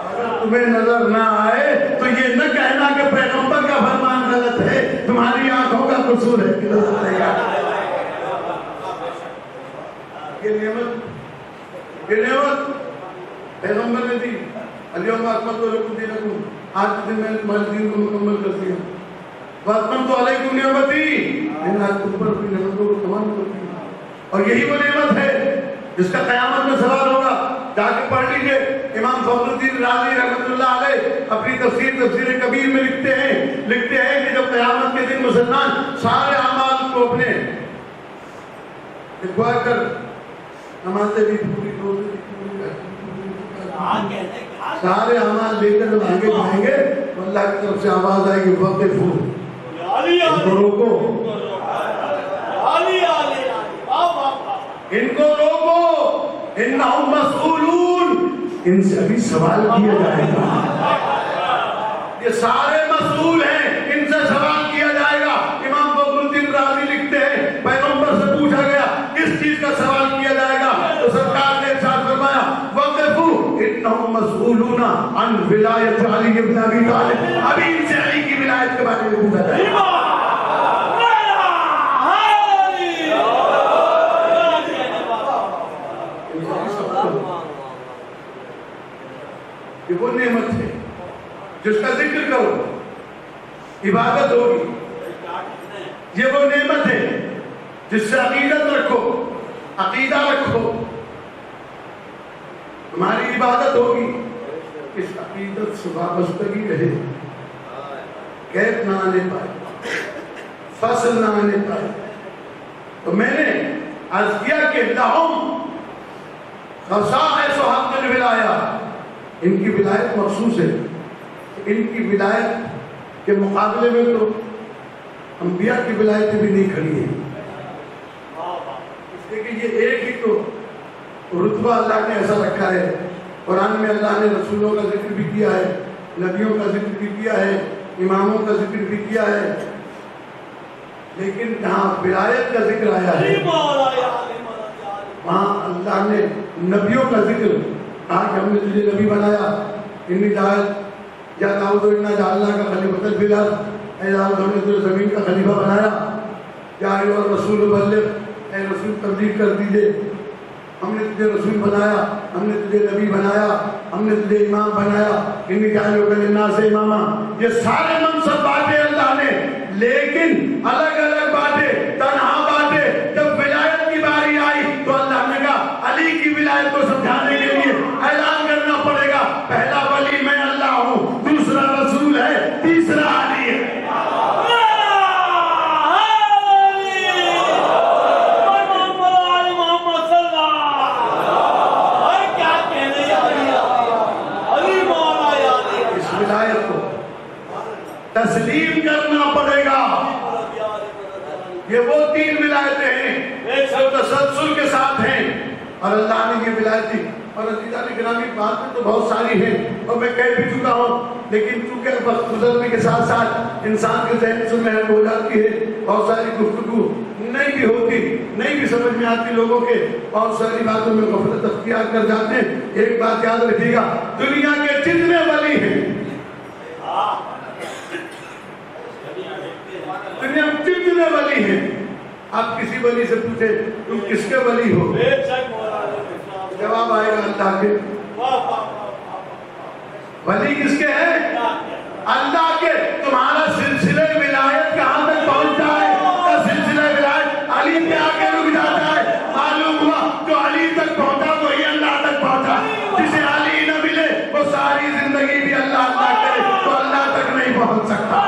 اگر تمہیں نظر نہ آئے تو یہ نہ کہنا کہ پیغمبر کا فرمان غلط ہے، تمہاری آنکھوں کا قصور ہے. یہ نعمت پیغمبر نے دی. الیوم اکملت لکم دینکم. آج کے دن میں نے تمہارے دین کو مکمل کر دیا. واتممت علیکم نعمتی. میں نے آج تم پر اپنی نعمتوں کو تمام کر دیا. اور یہی وہ نعمت ہے جس کا قیامت میں سوال ہوگا. جا کے پڑھ لیجیے. امام فخر الدین رازی رحمۃ اللہ علیہ اپنی تفسیر کبیر میں لکھتے ہیں کہ جب قیامت کے دن مسلمان سارے اعمال کو اپنے لکھوا کر نمازیں بھی پوری، روزے بھی پوری، سارے اعمال لے کر جب آگے بڑھیں گے تو اللہ کی طرف سے آواز آئے گی وقفو، ان کو روکو، انہم مسئولون، ان سے ابھی سوال کیا جائے گا. یہ سارے مسئول ہیں، ان سے سوال کیا جائے گا. امام فخر الدین رازی لکھتے ہیں پیغمبر سے پوچھا گیا کس چیز کا سوال بارے میں پوچھا جائے گا. یہ وہ نعمت ہے جس کا ذکر کرو عبادت ہوگی. یہ وہ نعمت ہے جس سے عقیدت رکھو, عقیدہ رکھو, ہماری عبادت ہوگی. اس عقیدت سے وابستگی رہے, قید نہ آنے پائے, فصل نہ آنے پائے. تو میں نے عرض کیا کہ لہم خصائص حق الولایہ, ان کی ولایت مخصوص ہے. ان کی ولایت کے مقابلے میں تو انبیاء کی ولایتیں بھی نہیں کھڑی ہیں. اس لیے کہ یہ ایک ہی تو رتبہ اللہ نے ایسا رکھا ہے. قرآن میں اللہ نے رسولوں کا ذکر بھی کیا ہے, نبیوں کا ذکر بھی کیا ہے, اماموں کا ذکر بھی کیا ہے, لیکن جہاں ولایت کا ذکر آیا ہے وہاں اللہ نے نبیوں کا ذکر کہا کہ ہم نے تجھے نبی بنایا. انی جعل یا داؤد انا جعلنا کا خلیفۃ فی الارض, اے داؤد ہم نے تجھے زمین کا خلیفہ بنایا. یا ایھا الرسول بلغ, اے رسول تبلیغ کر دیجئے. ہم نے تجھے رسول بنایا, ہم نے تجھے نبی بنایا, ہم نے تجھے امام بنایا. انی جاعلک للناس اماما. یہ سارے منصب باتیں اللہ نے, لیکن الگ الگ باتیں, تنہا باتیں. جب ولایت کی باری آئی تو اللہ نے کہا علی کی ولایت کو سمجھانے کے لیے اعلان کرنا پڑے گا, پہلا ولی میں اللہ ہوں, دوسرا رسول ہے, تیسرا علی ہے. اس ولایت کو تسلیم کرنا پڑے گا. یہ وہ تین ولایتیں ہیں جو تسلسل کے ساتھ ہیں, اور اللہ نے یہ ولایت دی. اور عزیزان گرامی باتیں تو بہت ساری ہیں اور میں کہہ بھی چکا ہوں, لیکن چونکہ وقت گزرنے کے ساتھ ساتھ انسان کے ذہن سے محروم ہو جاتی ہے. بہت ساری گفتگو نہیں بھی ہوتی, نہیں بھی سمجھ میں آتی لوگوں کے, بہت ساری باتوں میں غفلت اختیار کر جاتے ہیں. ایک بات یاد رکھیے گا, دنیا کے جتنے ولی ہیں, دنیا میں جتنے ولی ہیں, آپ کسی ولی سے پوچھیں تم کس کے ولی ہو, جواب آئے گا اللہ کے. ولی کس کے ہیں؟ اللہ کے. تمہارا سلسلہ ولایت کہاں تک پہنچتا ہے؟ کا سلسلہ ولایت علی پہ آ کے رک جاتا ہے. معلوم ہوا جو علی تک پہنچا وہی اللہ تک پہنچا. جسے علی نہ ملے وہ ساری زندگی بھی اللہ اللہ کرے تو اللہ تک نہیں پہنچ سکتا.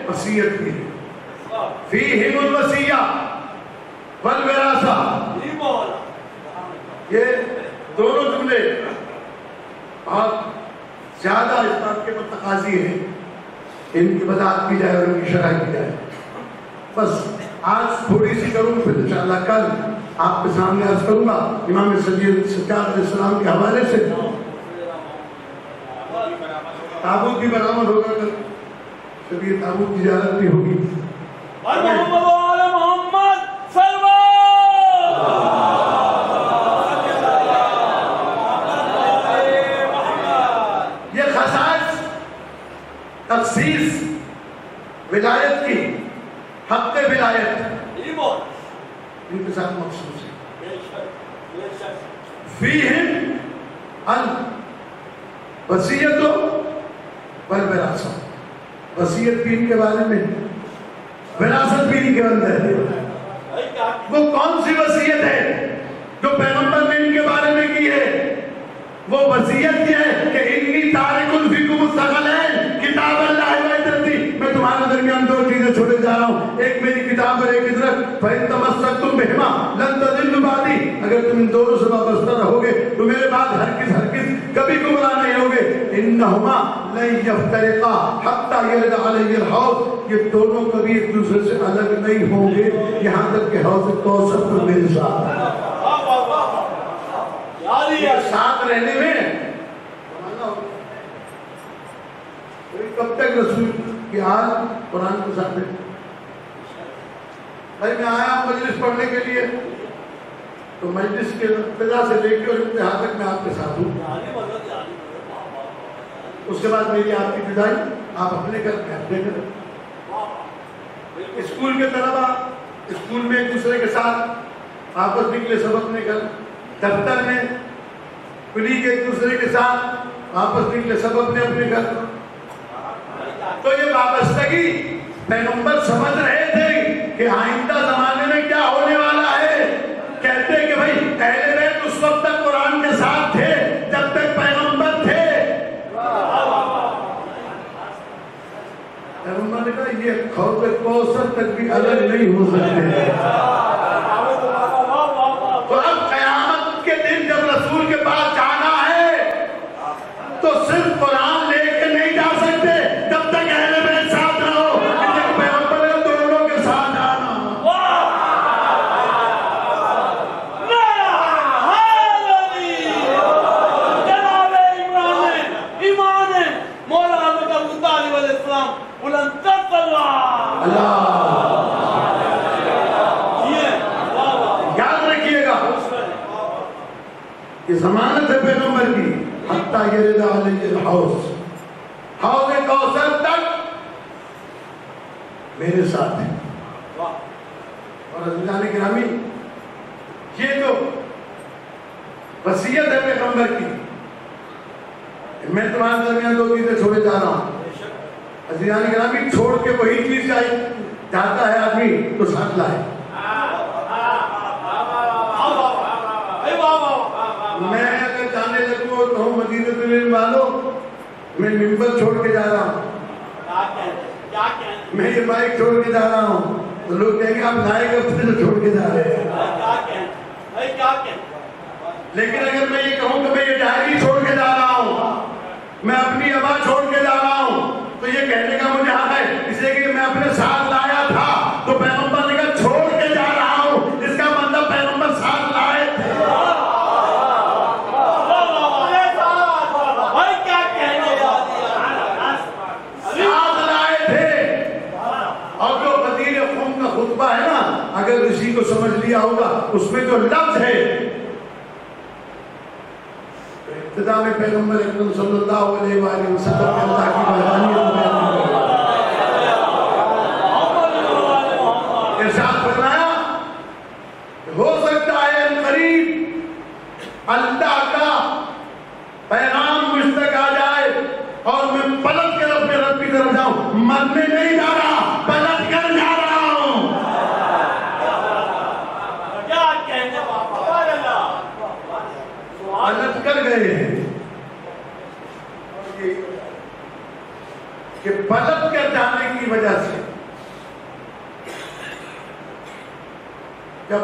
وصیت بھی فیہم الوصیہ والوراثہ. یہ دونوں جملے بہت زیادہ اس بات کے تقاضی ہیں ان کی وضاحت کی جائے اور ان کی شرح کی جائے. بس آج تھوڑی سی کروں, پھر انشاءاللہ کل آپ کے سامنے عرض کروں گا امام سجاد سجاد علیہ السلام کے حوالے سے. تابوت بھی برآمد ہوگا کل, جب یہ تابوت کی زیارت بھی ہوگی. محمد یہ خصائص تخصیص ولایت کی, حق ولایت ان کے ساتھ مخصوص ہے. فیہم الوصیۃ والوراثہ. وصیت بھی ان کے بارے میں, وراثت بھی ان کے اندر ہے. وہ کون سی وصیت ہے جو پیغمبر نے ان کے بارے میں کی ہے؟ وہ وصیت یہ ہے کہ انی تارک فیکم الثقلین کتاب اللہ و عترتی. میں تمہارے درمیان دو چیزیں چھوڑے جا رہا ہوں, ایک میری کتاب اور ایک عترت. فإن تمسکتم بہما لن تضلوا بعدی. اگر تم ان دونوں سے وابستہ رہو گے تو میرے بعد ہرگز کبھی گمراہ نہیں ہوگے. انہما لن یفترقا حتی یرد علی الحوض. یہ دونوں کبھی ایک دوسرے سے الگ نہیں ہوں گے یہاں تک کہ حوض کوثر پر میرے ساتھ ساتھ رہنے میں کب تک رسول کی حال قرآن کے ساتھ ہے؟ بھائی میں آیا ہوں مجلس پڑھنے کے لیے، تو مجلس کے ابتدا سے لے کے اور انتہا تک میں آپ کے ساتھ ہوں. اس کے بعد میری آپ کی جدائی آپ اپنے گھر میں اپنے گھر. اسکول کے طلبا اسکول میں ایک دوسرے کے ساتھ آپس میں کے لیے سب اپنے گھر، دفتر میں کلیگ ایک دوسرے کے ساتھ آپس میں کے لیے سب اپنے اپنے گھر. تو یہ وابستگی پیغمبر سمجھ رہے تھے کہ آئندہ زمانے میں کیا ہونے والا ہے. کہتے کہ بھائی اہل بیت اس وقت تک قرآن کے ساتھ تھے جب تک پیغمبر تھے. پیغمبر نے کہا یہ خوف کوثر تک بھی الگ نہیں ہو سکتے. تو اب قیامت کے دن جب رسول کے پاس جانا ہے تو صرف قرآن لے کے نہیں جا سکتے جب تک اہل بیت ساتھ نہ ہو. پیغمبر نے دونوں کے ساتھ جانا. یاد رکھیے گا یہ ضمانت ہے پیغمبر کی، حتیٰ یرد علیہ الحوض، حوض کوثر تک میرے ساتھ ہے. اور عزیزان گرامی یہ جو وصیت ہے پیغمبر کی، میں تمہارے درمیان دو چیزیں چھوڑے جا رہا ہوں. عزیزان گرامی چھوڑ کے وہی چیز جاتا ہے آدمی تو ساتھ لائے. میں اگر جانے لگوں اور کہوں مدینہ العلم والوں میں ممبر چھوڑ کے جا رہا ہوں، میں یہ بائک چھوڑ کے جا رہا ہوں، تو لوگ کہیں گے آپ لائے گا پھر چھوڑ کے جا رہے ہیں. لیکن اگر میں یہ کہوں کہ میں یہ ڈائری چھوڑ کے جا رہا ہوں، میں اپنی ابا چھوڑ کے جا رہا ہوں، تو یہ کہنے کا مجھے حق ہے، اس لیے کہ میں اپنے ساتھ لایا تھا. تو پیغمبر نے کہا چھوڑ کے جا رہا ہوں، اس کا مطلب پیغمبر ساتھ لائے تھے. ساتھ لائے تھے. اور جو غدیر قوم کا خطبہ ہے نا، اگر اسی کو سمجھ لیا ہوگا، اس میں جو لفظ ہے ابتدا میں پیغمبر اکرم صلی اللہ علیہ وآلہ وسلم کے اللہ کی وحدانیت بیان کریں. ارشاد فرمایا کہ ہو سکتا ہے قریب اللہ کا پیغام مجھ تک آ جائے اور میں پلٹ کر اپنے رب کی طرف جاؤں. مرنے نہیں جا رہا، پلٹ کر جا رہا ہوں. کیا کہنے پلٹ کر گئے ہیں کہ پلٹ کر جانے کی وجہ سے جب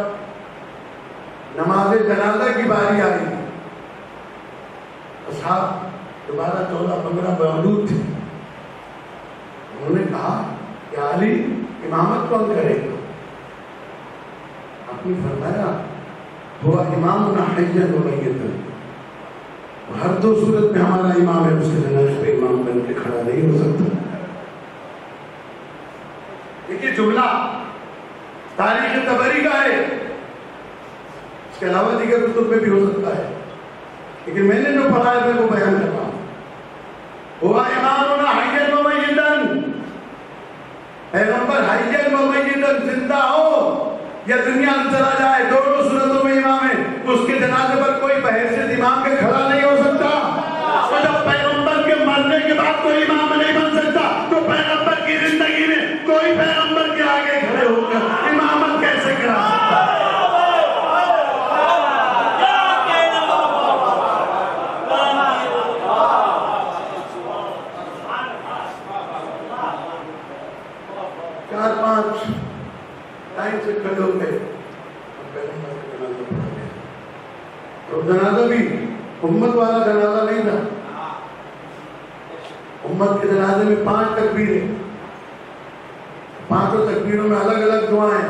نماز جنازہ کی باری آئی، اصحاب دوبارہ 14-15 موجود تھے. انہوں نے کہا کہ علی امامت کون کرے گا؟ آپ نے فرمایا ہوا امامنا حیا و میتا، ہر دو صورت میں ہمارا امام ہے، اس کے جنازے پہ امام بن کے کھڑا نہیں ہو سکتا. دیکھیے جملہ تاریخ طبری کا ہے، اس کے علاوہ دیگر کتب میں بھی ہو سکتا ہے، لیکن میں نے جو پڑھا ہے میں وہ بیان کر رہا ہوں. ہوا امامنا حیا و میتا، پیغمبر حیا و میتا زندہ ہو یا دنیا میں چلا جائے، دونوں صورتوں میں امام ہے. اس کے جنازے پر کوئی بحیثیت امام کے کھڑا نہیں ہو سکتا. اور جب پیغمبر کے مرنے کے بعد کوئی امام نہیں بن سکتا تو پیغمبر کی زندگی میں کوئی پیغمبر کے آگے کھڑے ہو کر امامت کیسے کرا سکتا؟ چار پانچ ٹائم سے کھڑے ہو گئے، تو جنازہ بھی امت والا جنازہ نہیں تھا. امت کے جنازے میں 5 تکبیریں، 5 تکبیروں میں الگ الگ دعائیں.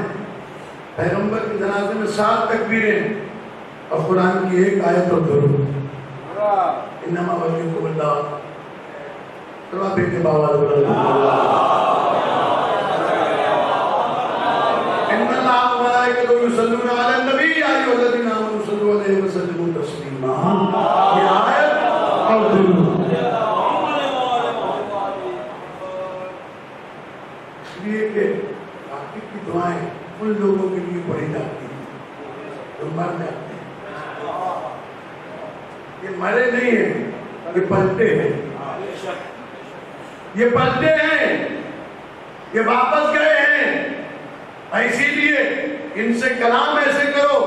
پیغمبر کے جنازے میں 7 تکبیریں اور قرآن کی ایک آیت اور درود. انما ولیکم اللہ. سلوات بھیجتے باوال ان اللہ ملائکتہ یصلون علی النبی یا ایھا الذین آمنوا صلوا علیہ وسلموا تسلیما. یہ آیت اور درود اس لیے کہ باقی کی دعائیں ان لوگوں کے لیے پڑھی جاتی ہیں جو مر جاتے ہیں. یہ مرے نہیں ہیں, یہ پلٹے ہیں, یہ پلٹے ہیں, یہ واپس گئے ہیں. اسی لیے ان سے کلام ایسے کرو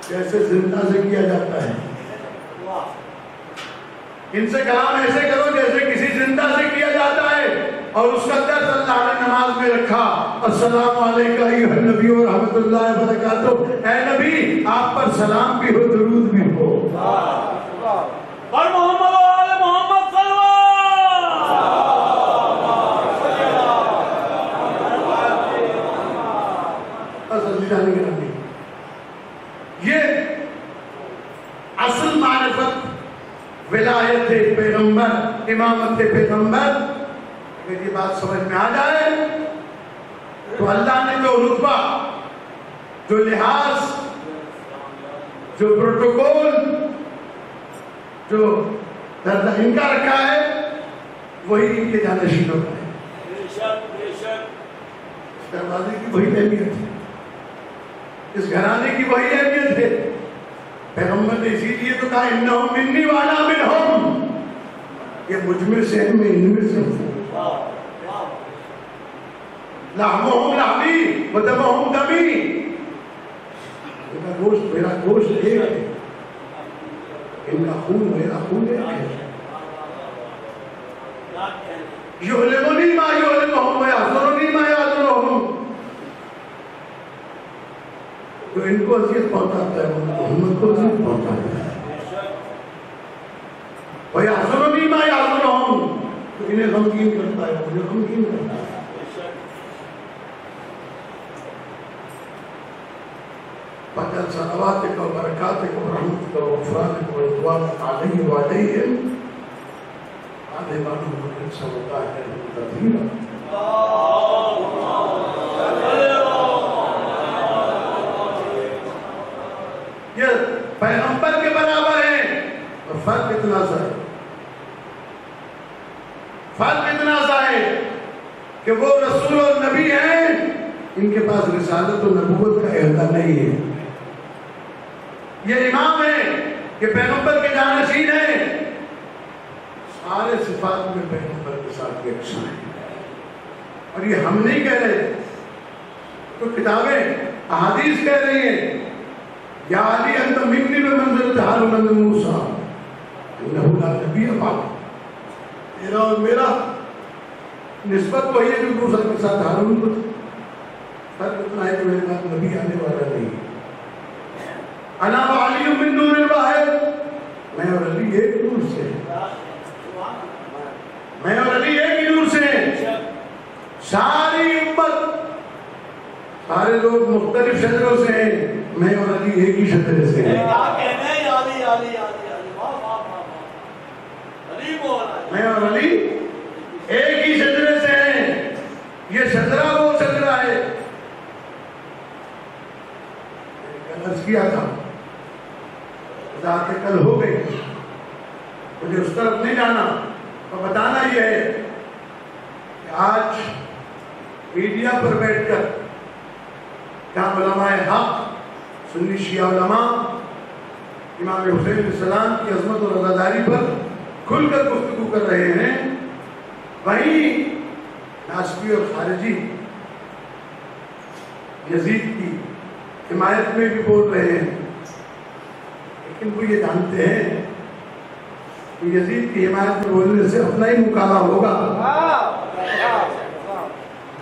جیسے زندہ سے کیا جاتا ہے. ان سے کلام ایسے کرو جیسے کسی زندہ سے کیا جاتا ہے. اور اس کا درس اللہ نے نماز میں رکھا, السلام علیکم ایھا النبی و رحمۃ اللہ وبرکاتہ. اے نبی آپ پر سلام بھی ہو, درود بھی ہو. اور محمد و آل محمد صلی اللہ. یہ اصل معرفت ولایت پیغمبر, امامت پیغمبر. اگر یہ بات سمجھ میں آ جائے تو اللہ نے جو رتبہ, جو لحاظ, جو پروٹوکول, جو درجہ ان کا رکھا ہے وہی ان کے جانشینوں کا ہے. اس دروازے کی وہی اہمیت ہے, اس گھرانے کی وہی اہمیت ہے. پیغمبر نے اسی لیے تو کہا انہم منی وانا منہم, یہ مجھ میں سے ہیں, میں ان میں سے ہوں. لحمہم لحمی ودمہم دمی, میرا گوشت میرا گوشت ایک ہے, ان کا خون میرا خون ایک ہے. یعلمنی ما یعلمہم ویحضرنی ما یحضرہم. جو ان کو اذیت پہنچاتا ہے وہ محمد کو اذیت پہنچاتا ہے. ویحضرنی ما یحضرہم, تو انہیں غمگین کرتا ہے, مجھے غمگین کرتا ہے. فجل صلواتک و برکاتک و رحمتک و غفرانک و رضوانک علیہ و علیہم علیہ وآلہ صلی اللہ علیہ وسلم. یہ پیغمبر کے برابر ہیں, اور فرق اتنا سا ہے, فرق اتنا سا ہے کہ وہ رسول اور نبی ہیں, ان کے پاس رسالت و نبوت کا عہدہ نہیں ہے. یہ امام ہیں کہ پیغمبر کے جانشین ہیں, سارے صفات میں پیغمبر کے ساتھ یکساں ہیں. اور یہ ہم نہیں کہہ رہے, تو کتابیں احادیث کہہ رہی ہیں یا علی انت منی بمنزلۃ ہارون من موسیٰ انہ لا نبی بعد. تیرا اور میرا نسبت وہی ہے جو موسیٰ کے ساتھ ہارون کو. فرق اتنا ہے کہ میرے پاس نبی آنے والا نہیں. انا وعلی من نور الواحد, میں اور علی ایک نور سے ہیں, میں اور علی ایک ہی نور سے ہیں. ساری امت, سارے لوگ مختلف شجروں سے ہیں, میں اور علی ایک ہی شجرے سے ہیں. میں اور علی ایک ہی شجرے سے ہیں. یہ شجرہ وہ شجرہ ہے. عرض کیا تھا ذات کل ہو گئی, مجھے اس طرف نہیں جانا, اور بتانا یہ ہے کہ آج میڈیا پر بیٹھ کر جہاں علماء حق, سنی شیعہ علماء امام حسین علیہ السلام کی عظمت اور عزاداری پر کھل کر گفتگو کر رہے ہیں, وہیں ناسبی اور خارجی یزید کی حمایت میں بھی بول رہے ہیں. لیکن وہ یہ جانتے ہیں کہ یزید کی حمایت میں بولنے سے اپنا ہی مکالا ہوگا.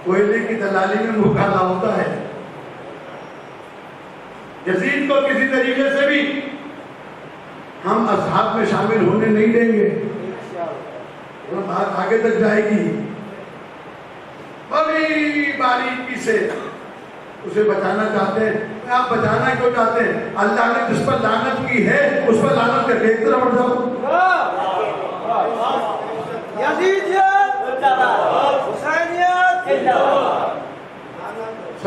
کوئلے کی دلالی میں مکالا ہوتا ہے. یزید کو کسی طریقے سے بھی ہم اصحاب میں شامل ہونے نہیں دیں گے. وہ بات آگے تک جائے گی, بڑی باریکی سے اسے بچانا چاہتے ہیں. آپ بچانا کیوں چاہتے ہیں؟ اللہ نے جس پر لعنت کی ہے اس پر لعنت کر کے ایک طرف ہٹ جاؤ.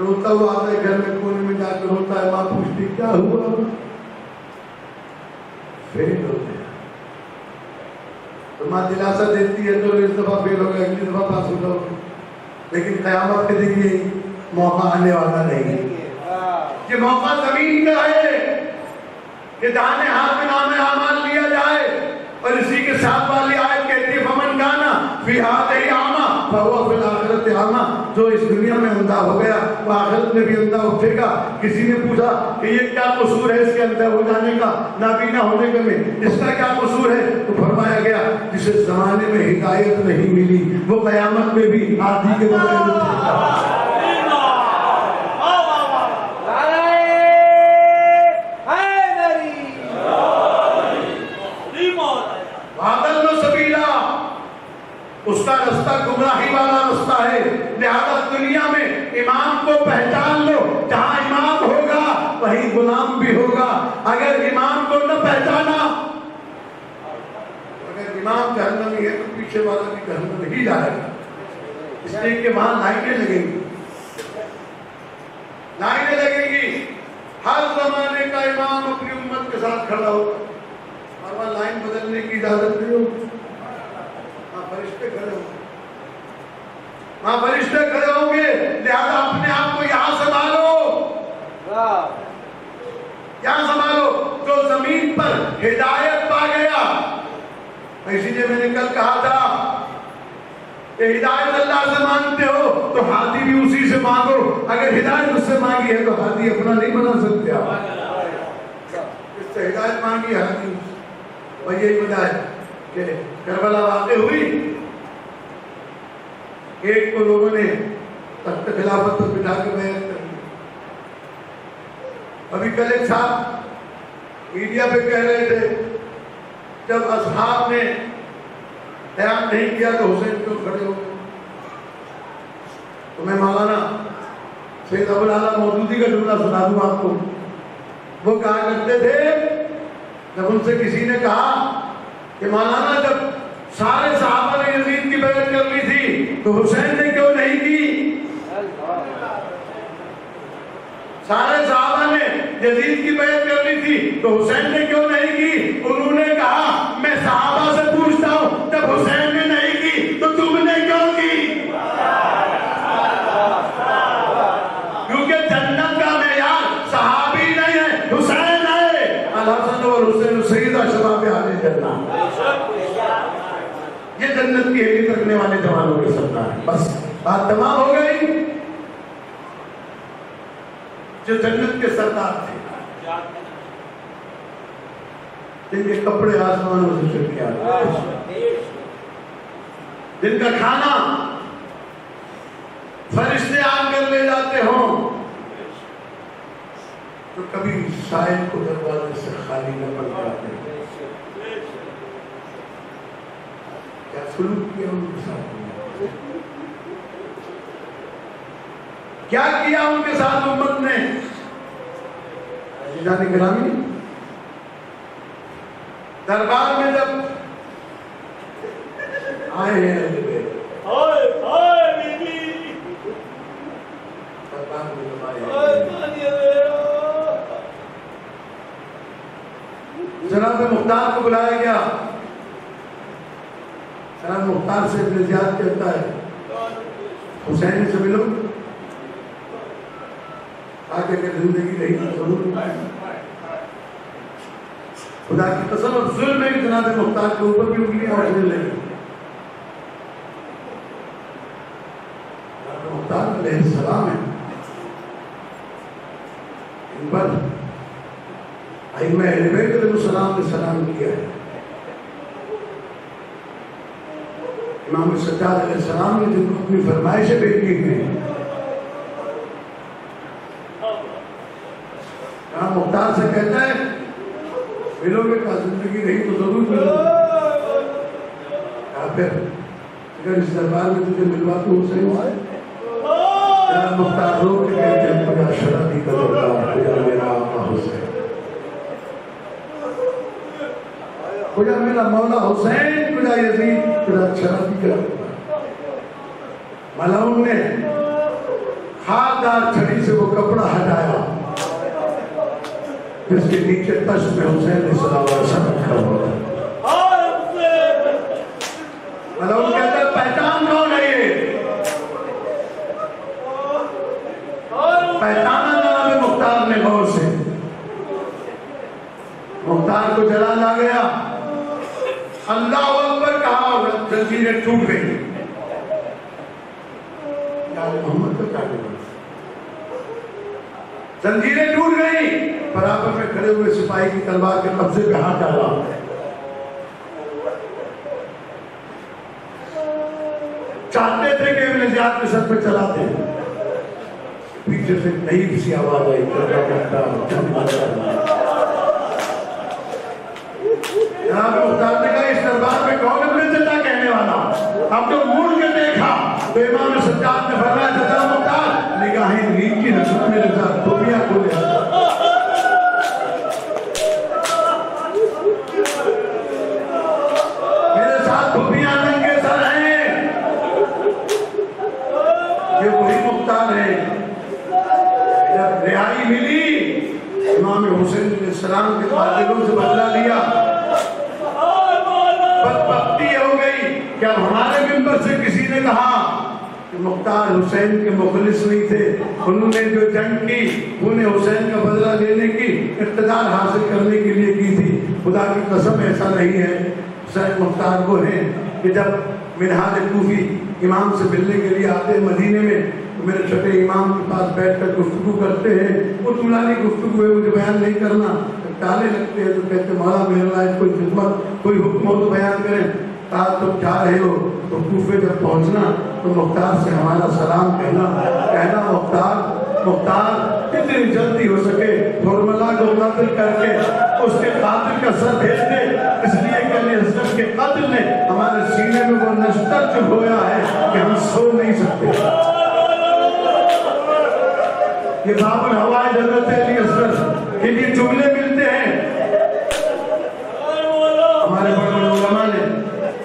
روتا ہوا آتا ہے گھر میں کونے میں جا کر روتا ہے, ماں پوچھتی کیا ہوا, فیل ہوتے ہیں تو ماں دلاسا دیتی ہے تو اس دفعہ فیل ہو گیا, اگلی دفعہ پاس ہوگا, لیکن قیامت کے دن یہ موقع آنے والا نہیں. یہ موقع زمین کا ہے کہ دانے ہاتھ میں نام اعمال لیا جائے, اور اسی کے ساتھ والی آیت کہتی ہے فمن کانا فی ہذہ اعمی فہو فی الآخرۃ اعمی, جو اس دنیا میں اندھا ہو گیا وہ آخرت میں بھی اندھا اٹھے گا. کسی نے پوچھا کہ یہ کیا قصور ہے اس کے اندھا ہو جانے کا, نابینا ہونے کا, میں اس کا کیا قصور ہے؟ تو فرمایا گیا جسے زمانے میں ہدایت نہیں ملی وہ قیامت میں بھی آدھی کے بغیر اٹھے گا. اس کا رستہ گمراہی والا رستہ ہے, لہذا دنیا میں امام کو پہچان لو, جہاں امام ہوگا وہیں غلام بھی ہوگا. اگر امام کو نہ پہچانا, اگر امام جہنمی ہے تو پیچھے والا بھی جہنم ہی جائے گا, اس لیے کہ وہاں لائنیں لگیں گی, لائنیں لگیں گی. ہر زمانے کا امام اپنی امت کے ساتھ کھڑا ہوگا, اور وہاں لائن بدلنے کی اجازت نہیں ہوگی. فرشتے کھڑے ہوں گے, وہاں فرشتے کھڑے ہوں گے, لہذا اپنے آپ کو یہاں سنبھالو, یہاں سنبھالو. جو زمین پر ہدایت پا گیا, اسی لیے میں نے کل کہا تھا کہ ہدایت اللہ سے مانگتے ہو تو ہادی بھی اسی سے مانگو. اگر ہدایت اس سے مانگی ہے تو ہادی اپنا نہیں بنا سکتے آپ, اس سے ہدایت مانگی ہادی. اور یہی وجہ ہے کہ کربلا واقع ہوئی, ایک کو لوگوں نے تخت خلافت پر بٹھا کے بیعت کر دی. ابھی کل ایک صاحب میڈیا پہ کہہ رہے تھے جب اصحاب نے قیام نہیں کیا تو حسین کیوں کھڑے ہو گئے. تو میں مولانا سید ابو العلا مودودی کا جملہ سنا دوں آپ کو. وہ کہا کرتے تھے, جب ان سے کسی نے کہا کہ مولانا جب سارے صحابہ نے یزید کی بیعت کر لی تھی تو حسین نے کیوں نہیں کی؟ سارے صحابہ نے یزید کی بیعت کر لی تھی تو حسین نے کیوں نہیں کی؟ انہوں نے کہا میں صحابہ سے پوچھتا ہوں جب حسین نے نہیں کی تو تم نے کیوں کی؟ کیونکہ جنت کا معیار صحابی نہیں ہے, حسین ہے. الحسن اور حسین سیدہ شباب اہل جنت, یہ جنت کی حیثیت رکھنے والے جوانوں کے سردار ہیں. بس بات تمام ہو گئی. جو جنت کے سردار تھے, جن کے کپڑے آسمانوں سے چل کے آتے, جن کا کھانا فرشتے آن کر لے جاتے ہوں, تو کبھی سائل کو دروازے سے خالی نہ پڑ جاتے. کیا سلوک کیا ان کے ساتھ, کیا کیا ان کے ساتھ امت نے. عزیزان گرامی, دربار میں جب آئے ہیں دربار میں جب آئے جناب مختار کو بلایا گیا. جناب مختار سے ابن زیاد کہتا ہے حسین سے ملو, آگے کہ زندگی رہی تو ضرور. خدا کی قسم, اور ظلم میں بھی جناب مختار کے اوپر بھی انگلیاں اٹھنے لگی. جناب مختار علیہ السلام ہے, ان پر ائمہ اہل بیت علیہ السلام نے سلام کیا ہے. امام سجاد علیہ السلام نے جن کو اپنی فرمائشیں بھیجی ہیں, امام مختار سے کہتا ہے ملو گے, کا زندگی رہی تو ضرور ملو گے. پھر اگر اس دربار میں تجھے ملوا تو حسین ہوا ہے. امام مختار رو کے کہتے ہیں خدا شرابی کا دربار, خدا میرا آقا حسین, خدا میرا مولا حسین, خدا یزید, خدا شرابی کا دربار. ملاؤن نے خاردار چھڑی سے وہ کپڑا ہٹایا جس کے نیچے تشت میں حسین صلی اللہ علیہ وسلم رکھا ہوا تھا۔ ملعون کہتا ہے پہچان کون ہے یہ؟ پہچانا جناب مختار نے غور سے، مختار کو جلال آ گیا، اللہ اکبر کہا اور زنجیریں ٹوٹ گئی۔ محمد کو کیا کرنا، زنجیریں ٹوٹ گئی، برابر میں کھڑے ہوئے سپاہی کی تلوار کے قبضے پہ ہاتھ ڈالا، چاہتے تھے کہ ابن زیاد کے سر پہ چلا دیں، پیچھے سے نئی سی آواز آئی، جناب مختار نے کہا اس دربار میں کون ابن زیاد کہنے والا؟ اب تو مڑ کے دیکھا تو امام سجاد نے فرمایا جزا مختار نگاہیں نیچی رسول میرے ساتھ دھوبیاں کھولے، میرے ساتھ دھوبیاں ننگے سر ہیں، یہ وہی مختار ہے۔ جب رہائی ملی امام حسین علیہ السلام کے قاتلوں سے بدلہ لیا، بدبختی ہو گئی کہ اب ہمارے ممبر سے کسی نے کہا کہ مختار حسین کے مخلص نہیں تھے، انہوں نے جو جنگ کی انہیں حسین کا بدلہ لینے کی، اقتدار حاصل کرنے کے لیے کی تھی۔ خدا کی قسم ایسا نہیں ہے، حسین مختار وہ ہیں کہ جب منہاج کوفی امام سے ملنے کے لیے آتے مدینے میں تو میرے چھوٹے امام کے پاس بیٹھ کر گفتگو کرتے ہیں، وہ طولانی گفتگو ہے مجھے بیان نہیں کرنا، ٹالے لگتے ہیں تو کہتے مولا میرے لائق کوئی خدمت کوئی حکم ہو تو بیان کریں۔ کہا تم جا رہے ہو تو کوفے جب پہنچنا تو مختار سے ہمارا سلام کہنا مختار کتنی جلدی ہو سکے حرملہ کو قتل کر کے اس کے قاتل کا سر بھیج دے، اس لیے کہ علی اصغر کے قتل نے ہمارے سینے میں وہ نشتر جو ہویا ہے کہ ہم سو نہیں سکتے۔ یہ باب الحوائج حضرت علی اصغر کے لیے جملے ملتے ہیں، ہمارے بڑے بڑے علماء نے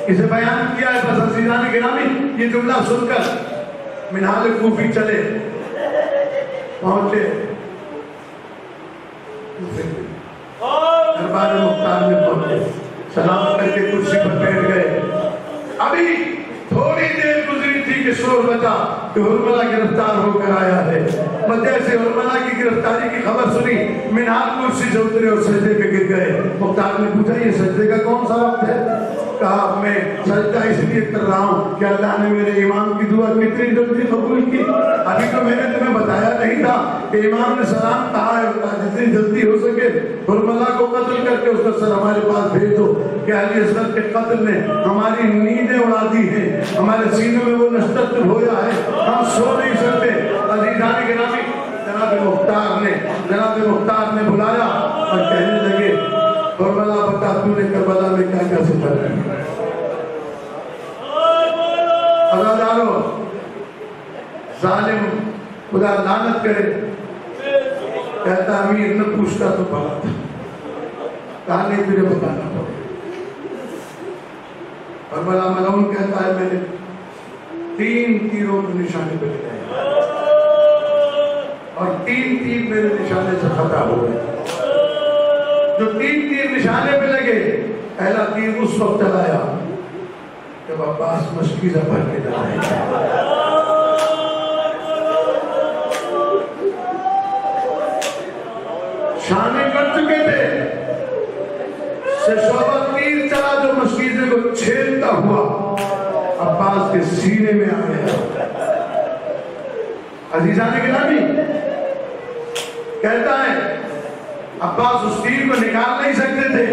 اسے بیان کیا ہے۔ بس عزیزان گرامی یہ جملہ سن کر منہال کوفی چلے، پہنچے دربار مختار میں پہنچے، سلام کر کے کرسی پر بیٹھ گئے۔ ابھی تھوڑی دیر گزری تھی کہ شور بچا کہ حرملہ گرفتار ہو کر آیا ہے۔ جیسے حرملہ کی گرفتاری کی خبر سنی منہال کرسی سے اترے اور سجدے پہ گر گئے۔ مختار نے پوچھا یہ سجدے کا کون سا وقت ہے؟ کہا میں سجدہ اس لیے کر رہا ہوں کہ اللہ نے میرے امام کی دعا کتنی جلدی قبول کی۔ ابھی تو میں نے تمہیں بتایا نہیں تھا کہ امام نے سلام کہا ہے جتنی جلدی ہو سکے حرملہ کو قتل کر کے اس کا سر ہمارے پاس بھیج دو کہ علی اصغر کے قتل نے ہماری نیندیں اڑا دی ہیں، ہمارے سینوں میں وہ نشتر ہویا ہے، ہم سو نہیں سکتے۔ عزیزان گرامی جناب مختار نے بلایا اور کہنے لگے حرملہ بتا تو نے کربلا میں کیا کیا سفر کیا؟ عزادارو ظالم خدا لعنت کرے کہتا امیر نہ پوچھتا تو بات کہا نہیں تجھے بتانا پڑے۔ کربلا ملعون کہتا ہے میں نے 3 تیروں کے نشانے پہ لگائے اور 3 تیر میرے نشانے سے خطا ہو گئے۔ جو 3 تیر نشانے پہ لگے، پہلا تیر اس وقت چلایا جب عباس مشکیزہ بھر کے چلائے، شانے کر چکے تھے، سے شعبہ تیر چلا جو مشکیزے کو چھیلتا ہوا عباس کے سینے میں آ گیا۔ عزیزان گرامی کہتا ہے عباس اس تیر کو نکال نہیں سکتے تھے،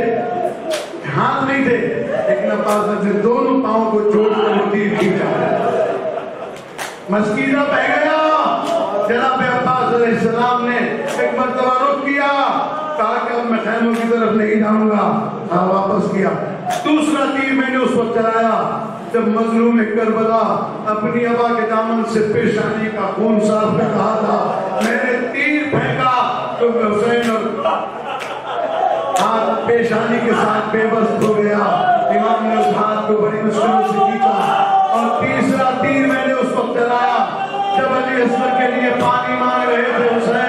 ہاتھ نہیں تھے، لیکن عباس نے دونوں پاؤں کو جوڑ کر وہ تیر کھینچا، مشکیزہ بہ گیا۔ جناب عباس علیہ السلام نے ایک مرتبہ رخ کیا، کہا کہ اب میں خیموں کی طرف نہیں جاؤں گا، واپس کیا۔ دوسرا تیر میں نے اس وقت چلایا جب مظلوم کربلا اپنی ابا کے دامن سے پیشانی کا خون صاف کر رہا تھا، میں نے تیر پھینکا تو حسین اور ہاتھ پیشانی کے ساتھ بے بس ہو گیا۔ امام نے اس ہاتھ کو بڑی مشکل سے کھینچا اور تیسرا تیر میں نے اس وقت چلایا جب علی میسر کے لیے پانی مانگ رہے تھے حسین